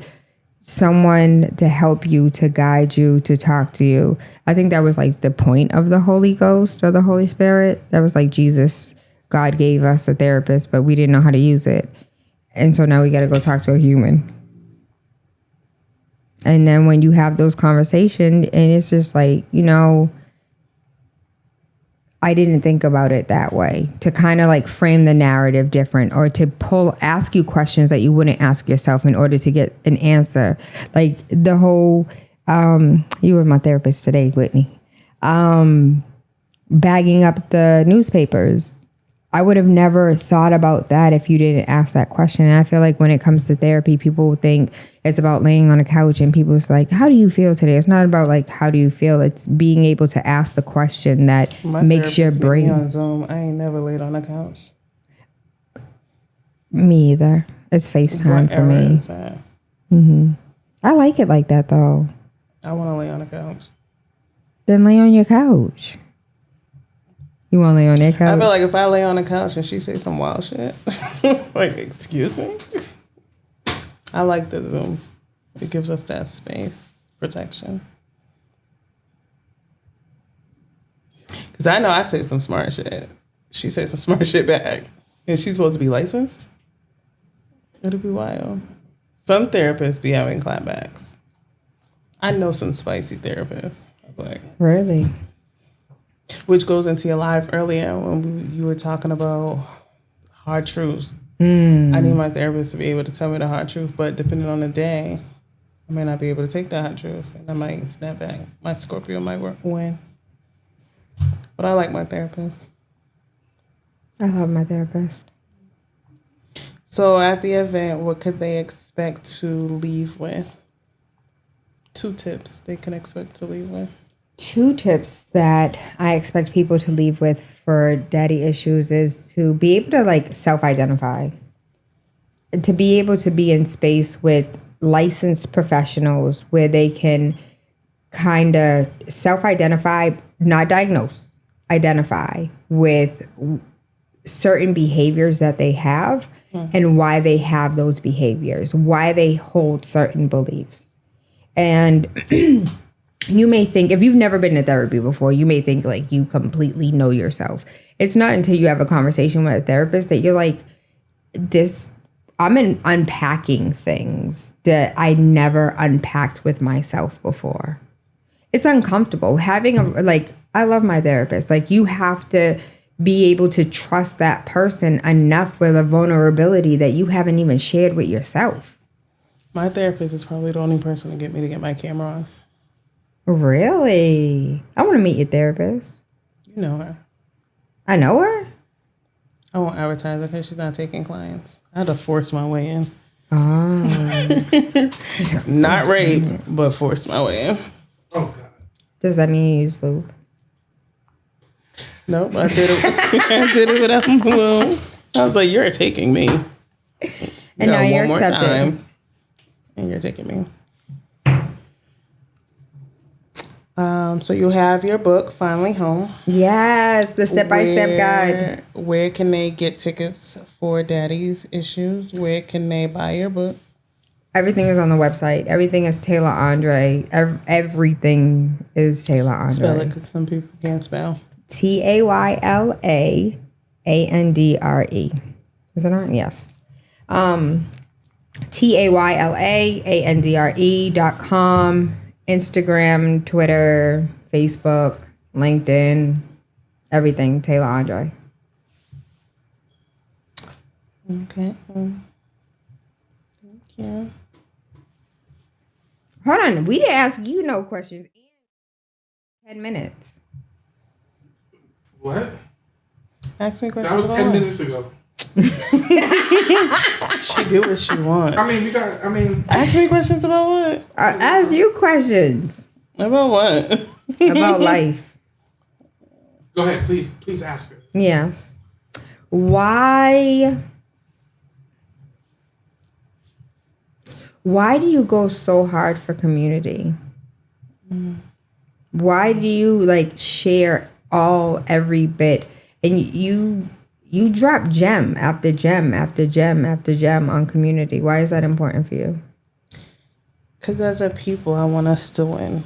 someone to help you, to guide you, to talk to you. I think that was like the point of the Holy Ghost or the Holy Spirit. That was like Jesus, God gave us a therapist, but we didn't know how to use it. And so now we got to go talk to a human. And then when you have those conversations and it's just like, I didn't think about it that way, to kind of like frame the narrative different, or to ask you questions that you wouldn't ask yourself in order to get an answer. Like the whole, you were my therapist today, Whitney, bagging up the newspapers. I would have never thought about that if you didn't ask that question. And I feel like when it comes to therapy, people think it's about laying on a couch and people's like, how do you feel today? It's not about like, how do you feel? It's being able to ask the question that makes your brain. On Zoom. I ain't never laid on a couch. Me either. It's FaceTime for me. Mm-hmm. I like it like that though. I want to lay on a couch. Then lay on your couch. You want to lay on that couch? I feel like if I lay on the couch and she say some wild shit, like, excuse me? I like the Zoom. It gives us that space, protection. Because I know I say some smart shit. She says some smart shit back. And she's supposed to be licensed? It'll be wild. Some therapists be having clapbacks. I know some spicy therapists. Like, really? Which goes into your live earlier when you were talking about hard truths. I need my therapist to be able to tell me the hard truth, but depending on the day, I may not be able to take the hard truth, and I might snap back. My Scorpio might win. But I like my therapist. I love my therapist. So at the event, what could they expect to leave with? 2 tips they can expect to leave with. 2 tips that I expect people to leave with for daddy issues is to be able to like self-identify, to be able to be in space with licensed professionals where they can kind of self-identify, not diagnose, identify with certain behaviors that they have and why they have those behaviors, why they hold certain beliefs. And you may think, if you've never been to therapy before, you may think like you completely know yourself. It's not until you have a conversation with a therapist that you're like, I'm unpacking things that I never unpacked with myself before. It's uncomfortable. I love my therapist. Like, you have to be able to trust that person enough with a vulnerability that you haven't even shared with yourself. My therapist is probably the only person to get me to get my camera on. Really? I want to meet your therapist. You know her. I know her? I won't advertise her because she's not taking clients. I had to force my way in. Oh. Not rape, but force my way in. Oh, God. Does that mean you use lube? Nope, I did it. I did it without the lube. I was like, you're taking me. And now you're one accepted. More time, and you're taking me. So you have your book, Finally Home. Yes, the step-by-step guide. Where can they get tickets for Daddy's Issues? Where can they buy your book? Everything is on the website. Everything is Tayla Andre. Everything is Tayla Andre. Spell it, because some people can't spell. TaylaAndre. Is it on? Yes. TaylaAndre.com. Instagram, Twitter, Facebook, LinkedIn, everything, Tayla Andre. Okay. Thank you. Hold on. We didn't ask you no questions. 10 minutes. What? Ask me questions. That was about 10 what? minutes ago. She do what she want. I mean, we got. I mean, Ask me questions about what? I asked you questions About what? about life. go ahead. Please ask her. Yes. Why do you go so hard for community? Why do you like share every bit and you drop gem after gem after gem after gem on community? Why is that important for you? Because as a people, I want us to win.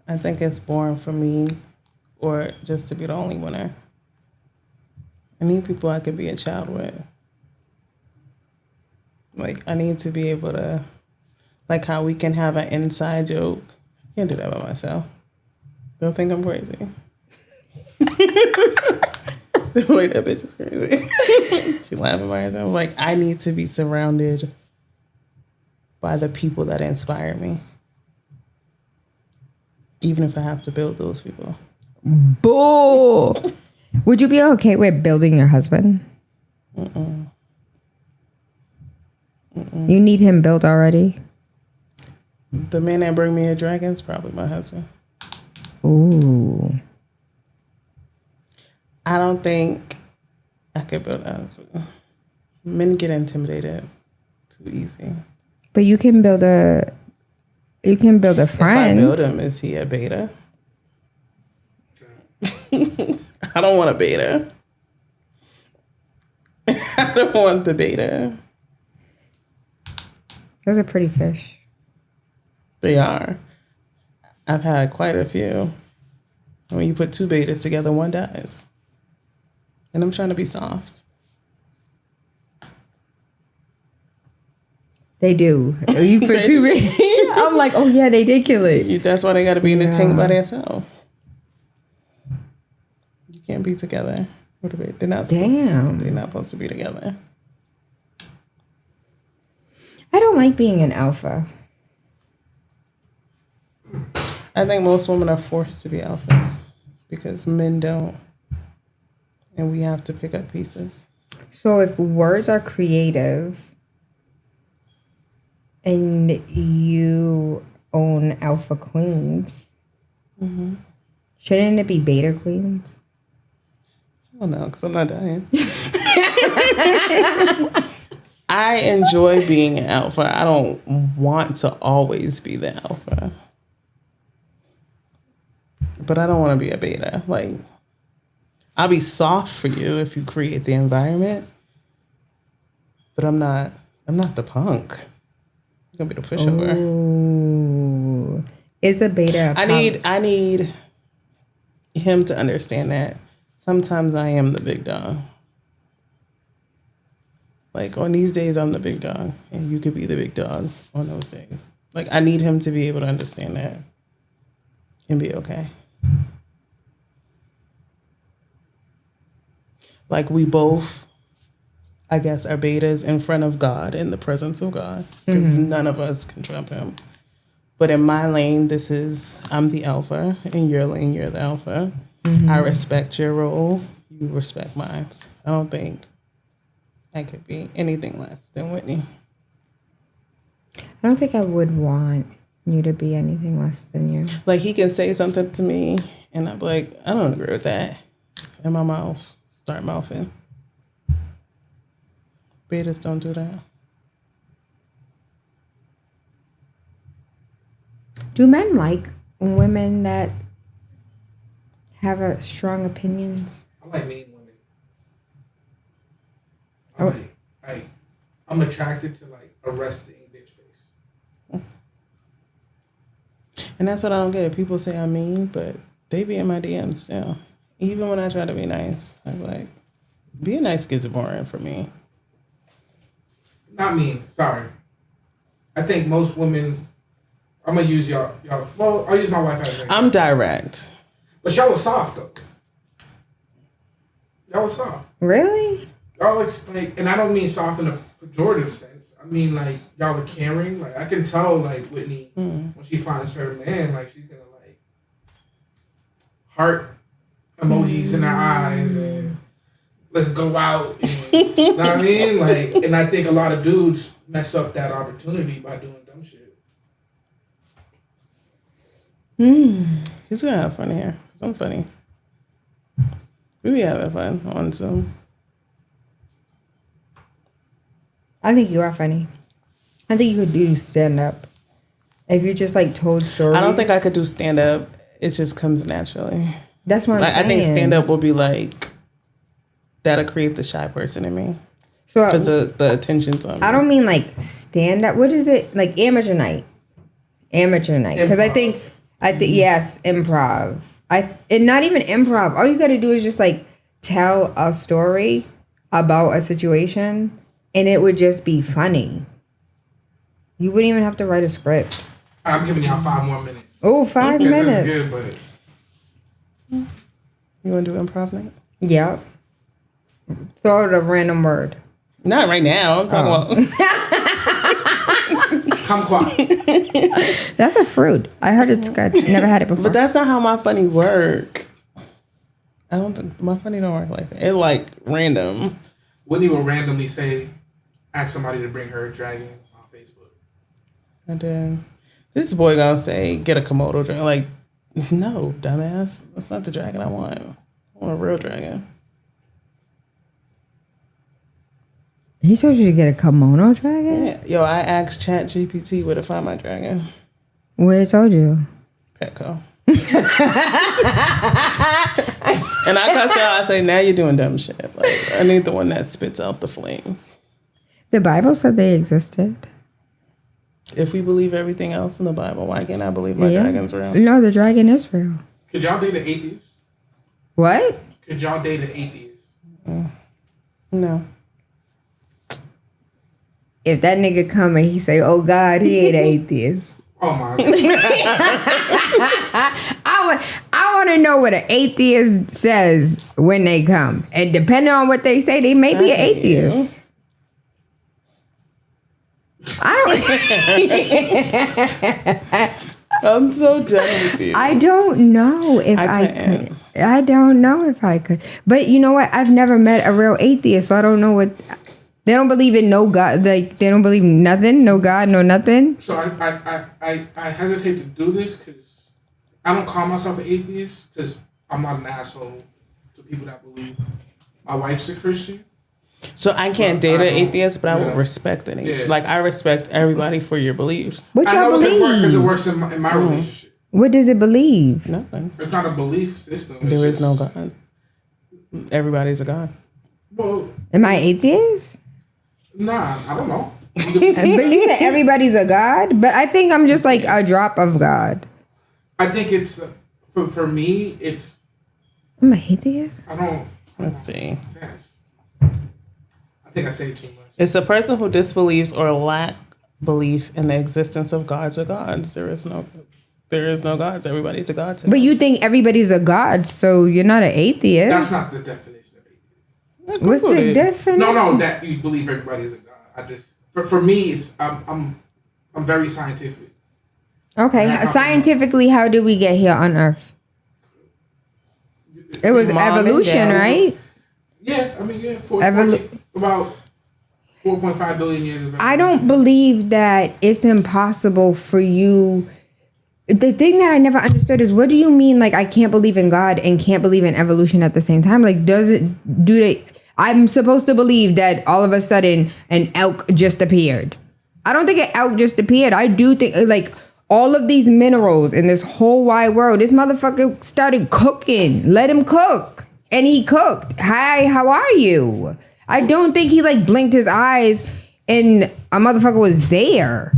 I think it's boring for me or just to be the only winner. I need people I could be a child with. Like, I need to be able to, like how we can have an inside joke. I can't do that by myself. Don't think I'm crazy. The way that bitch is crazy. She laughing by herself. Like, I need to be surrounded by the people that inspire me. Even if I have to build those people. Bull. Would you be okay with building your husband? You need him built already? The man that bring me a dragon is probably my husband. Ooh. I don't think I could build a husband. Men get intimidated too easy. But you can build a friend. If I build him, is he a beta? I don't want a beta. I don't want the beta. Those are pretty fish. They are. I've had quite a few. When you put two betas together, one dies. And I'm trying to be soft. They do. You put two. I'm like, oh yeah, they did kill it. That's why they got to be in the tank by Yeah. themselves. You can't be together. What are they? They're not. Damn. They're not supposed to be together. I don't like being an alpha. I think most women are forced to be alphas because men don't, and we have to pick up pieces. So if words are creative and you own alpha queens, shouldn't it be beta queens? I don't know, because I'm not dying. I enjoy being an alpha. I don't want to always be the alpha. But I don't want to be a beta. Like, I'll be soft for you if you create the environment. But I'm not the punk. I'm gonna be the pushover. Ooh. Is a beta a I need him to understand that sometimes I am the big dog. Like, on these days, I'm the big dog, and you could be the big dog on those days. Like, I need him to be able to understand that and be okay. Like, we both, I guess, are betas in front of God, in the presence of God, because none of us can trump him. But in my lane, I'm the alpha. In your lane, you're the alpha. I respect your role. You respect mine. I don't think I could be anything less than Whitney. I don't think I would want you to be anything less than you. Like, he can say something to me, and I'm like, I don't agree with that. And my mouth start mouthing. Betas don't do that. Do men like women that have strong opinions? I like mean women. I'm attracted to like a resting bitch face. And that's what I don't get. People say I'm mean, but they be in my DMs still. Even when I try to be nice, I'm like, being nice gets boring for me. Not mean. Sorry. I think most women. I'm gonna use y'all. Well, I'll use my wife as an example. I'm direct. But y'all are soft though. Y'all are soft. Really? y'all is like, and I don't mean soft in a pejorative sense. I mean like y'all are caring. Like I can tell like Whitney when she finds her man, like she's gonna like heart emojis in her eyes and let's go out. And, you know what I mean? Like, and I think a lot of dudes mess up that opportunity by doing dumb shit. He's gonna have fun here. Cause I'm funny. We be having fun on Zoom. I think you are funny. I think you could do stand up. If you just like told stories. I don't think I could do stand up. It just comes naturally. That's what I'm saying. I think stand up will be like that'll create the shy person in me. So because the attention's on me. I don't mean like stand up. What is it? Like amateur night. Amateur night. Because I think yes, improv. And not even improv. All you got to do is just like tell a story about a situation, and it would just be funny. You wouldn't even have to write a script. I'm giving y'all 5 more minutes. Oh, 5 minutes. This is good, but you want to do improv night? Yep. Throw out a random word. Not right now. I'm talking about. kumquat. That's a fruit. I heard it's good. Never had it before. But that's not how my funny work. I don't think my funny don't work like that. It like random. Whitney will randomly ask somebody to bring her a dragon on Facebook. And then this boy gonna say, get a Komodo dragon. Like, no, dumbass. That's not the dragon I want. I want a real dragon. He told you to get a kimono dragon? Yeah. Yo, I asked ChatGPT where to find my dragon. Where it told you? Petco. And I cussed out. I say, now you're doing dumb shit. Like, I need the one that spits out the flames. The Bible said they existed. If we believe everything else in the Bible, why can't I believe my dragon's real? No, the dragon is real. Could y'all date an atheist? What? Could y'all date an atheist? No. If that nigga come and he say, oh God, he ain't an atheist. Oh my God. I want to know what an atheist says when they come. And depending on what they say, they may be an atheist. I'm so done with you. I don't know if I could. I don't know if I could. But you know what? I've never met a real atheist, so I don't know what... They don't believe in no God. Like, they don't believe nothing, no God, no nothing. So I hesitate to do this because I don't call myself an atheist because I'm not an asshole to people that believe. My wife's a Christian. So I can't date an atheist, but I will respect it. Yeah. Like, I respect everybody for your beliefs. What y'all believe? Because it works in my relationship. What does it believe? Nothing. It's not a belief system. There is no God. Everybody's a God. Well, am I atheist? Nah, I don't know. But you said everybody's a God? But I think I'm just like a drop of God. I think it's, for me, it's... I'm an atheist? I don't... Let's see. Yes. I think I say too much. It's a person who disbelieves or lack belief in the existence of gods or gods. There is no gods. Everybody's a god. But you think everybody's a god, so you're not an atheist. That's not the definition of atheist. What's the definition? No, that you believe everybody is a god. I just for me, it's I'm very scientific. Okay, scientifically, how did we get here on Earth? It was evolution, right? Yeah, I mean, yeah, about 4.5 billion years of evolution. I don't believe that it's impossible for you. The thing that I never understood is, what do you mean, like, I can't believe in God and can't believe in evolution at the same time? Like, I'm supposed to believe that all of a sudden an elk just appeared. I don't think an elk just appeared. I do think, like, all of these minerals in this whole wide world, this motherfucker started cooking. Let him cook. And he cooked. Hi, how are you? I don't think he, like, blinked his eyes and a motherfucker was there.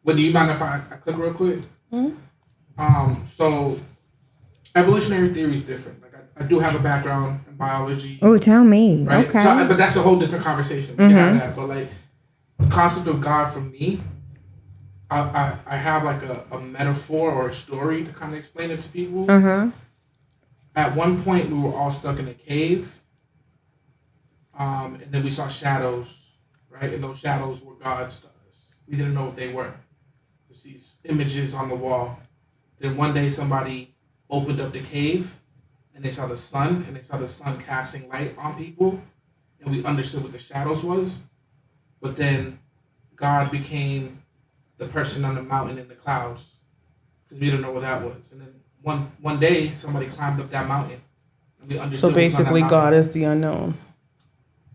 But do you mind if I click real quick? Mm-hmm. So evolutionary theory is different. Like I do have a background in biology. Oh, tell me. Right? Okay. So, but that's a whole different conversation. We can have that. But like the concept of God for me, I have like a metaphor or a story to kind of explain it to people. At one point, we were all stuck in a cave. and then we saw shadows, right? And those shadows were gods to us. We didn't know what they were. Just these images on the wall. Then one day somebody opened up the cave, and they saw the sun, and they saw the sun casting light on people, and we understood what the shadows was. But then God became the person on the mountain in the clouds, because we didn't know what that was. And then one day somebody climbed up that mountain, and we understood. So basically, what was on that God is the unknown.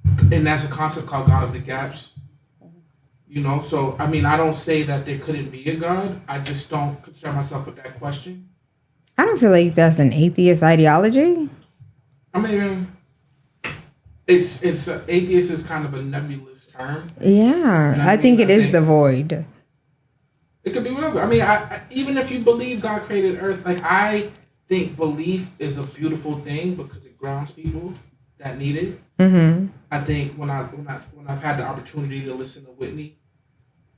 mountain. And that's a concept called God of the gaps. You know, so I mean, I don't say that there couldn't be a God. I just don't concern myself with that question. I don't feel like that's an atheist ideology. I mean, it's atheist is kind of a nebulous term. Yeah, You know what I think mean? it is the void. It could be whatever. I mean, I even if you believe God created Earth, like I think belief is a beautiful thing because it grounds people that need it. Mm-hmm. I think when I've had the opportunity to listen to Whitney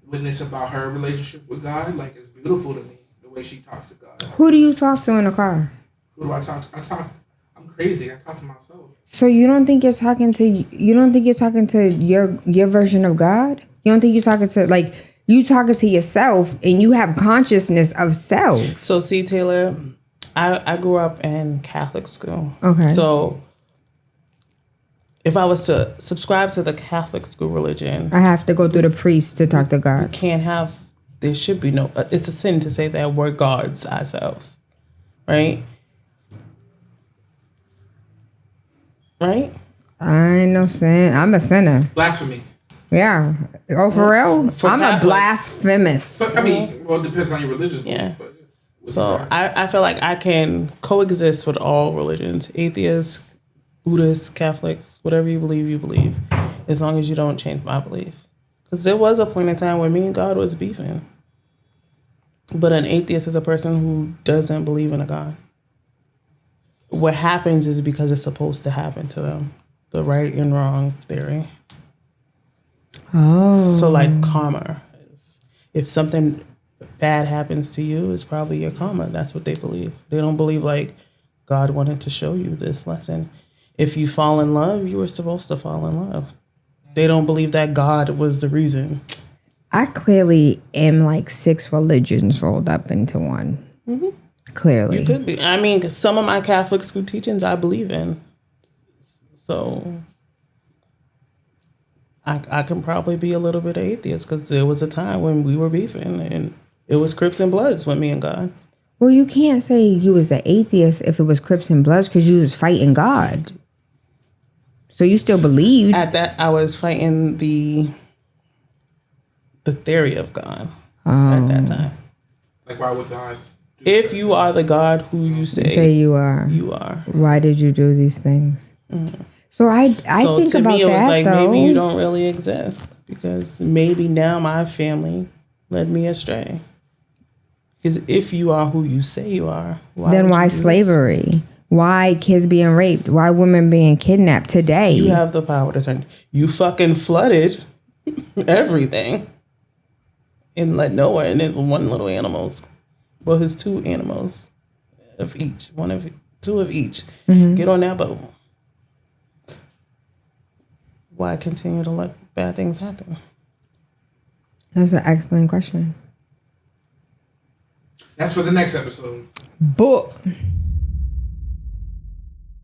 witness about her relationship with God, like it's beautiful to me the way she talks to God. Who do you talk to in the car? Who do I talk to? I'm crazy. I talk to myself. So you don't think you're talking to your version of God? You don't think you're talking to you talking to yourself and you have consciousness of self? So see, Taylor, I grew up in Catholic school. Okay. So if I was to subscribe to the Catholic school religion, I have to go through the priest to talk to God. there should be no, it's a sin to say that we're gods ourselves, right? Right? I ain't no sin. I'm a sinner. Blasphemy. Yeah. Oh, for real? For I'm a Catholics. blasphemous. But I mean, well, it depends on your religion. Yeah. But, So I feel like I can coexist with all religions, atheists, Buddhists, Catholics, whatever you believe, as long as you don't change my belief. Because there was a point in time where me and God was beefing. But an atheist is a person who doesn't believe in a God. What happens is because it's supposed to happen to them. The right and wrong theory. Oh. So like karma is, if something bad happens to you, it's probably your karma. That's what they believe. They don't believe like God wanted to show you this lesson. If you fall in love, you were supposed to fall in love. They don't believe that God was the reason. I clearly am like 6 religions rolled up into one. Mm-hmm. Clearly. You could be. I mean, some of my Catholic school teachings I believe in. So I can probably be a little bit of atheist because there was a time when we were beefing and it was Crips and Bloods with me and God. Well, you can't say you was an atheist if it was Crips and Bloods because you was fighting God. So you still believed. At that, I was fighting the theory of God at that time. like, why would God? If you are the God who you say you are. you are. Why did you do these things? Mm-hmm. So I So think to about me, it was that, like though. maybe you don't really exist because maybe now my family led me astray. Because if you are who you say you are, then would why you do this? slavery? Why kids being raped? Why women being kidnapped today? You have the power to turn. You fucking flooded everything and let Noah and his one little animals. Well, his 2 animals of each. 2 of each. Mm-hmm. Get on that boat. Why continue to let bad things happen? That's an excellent question. That's for the next episode. Book.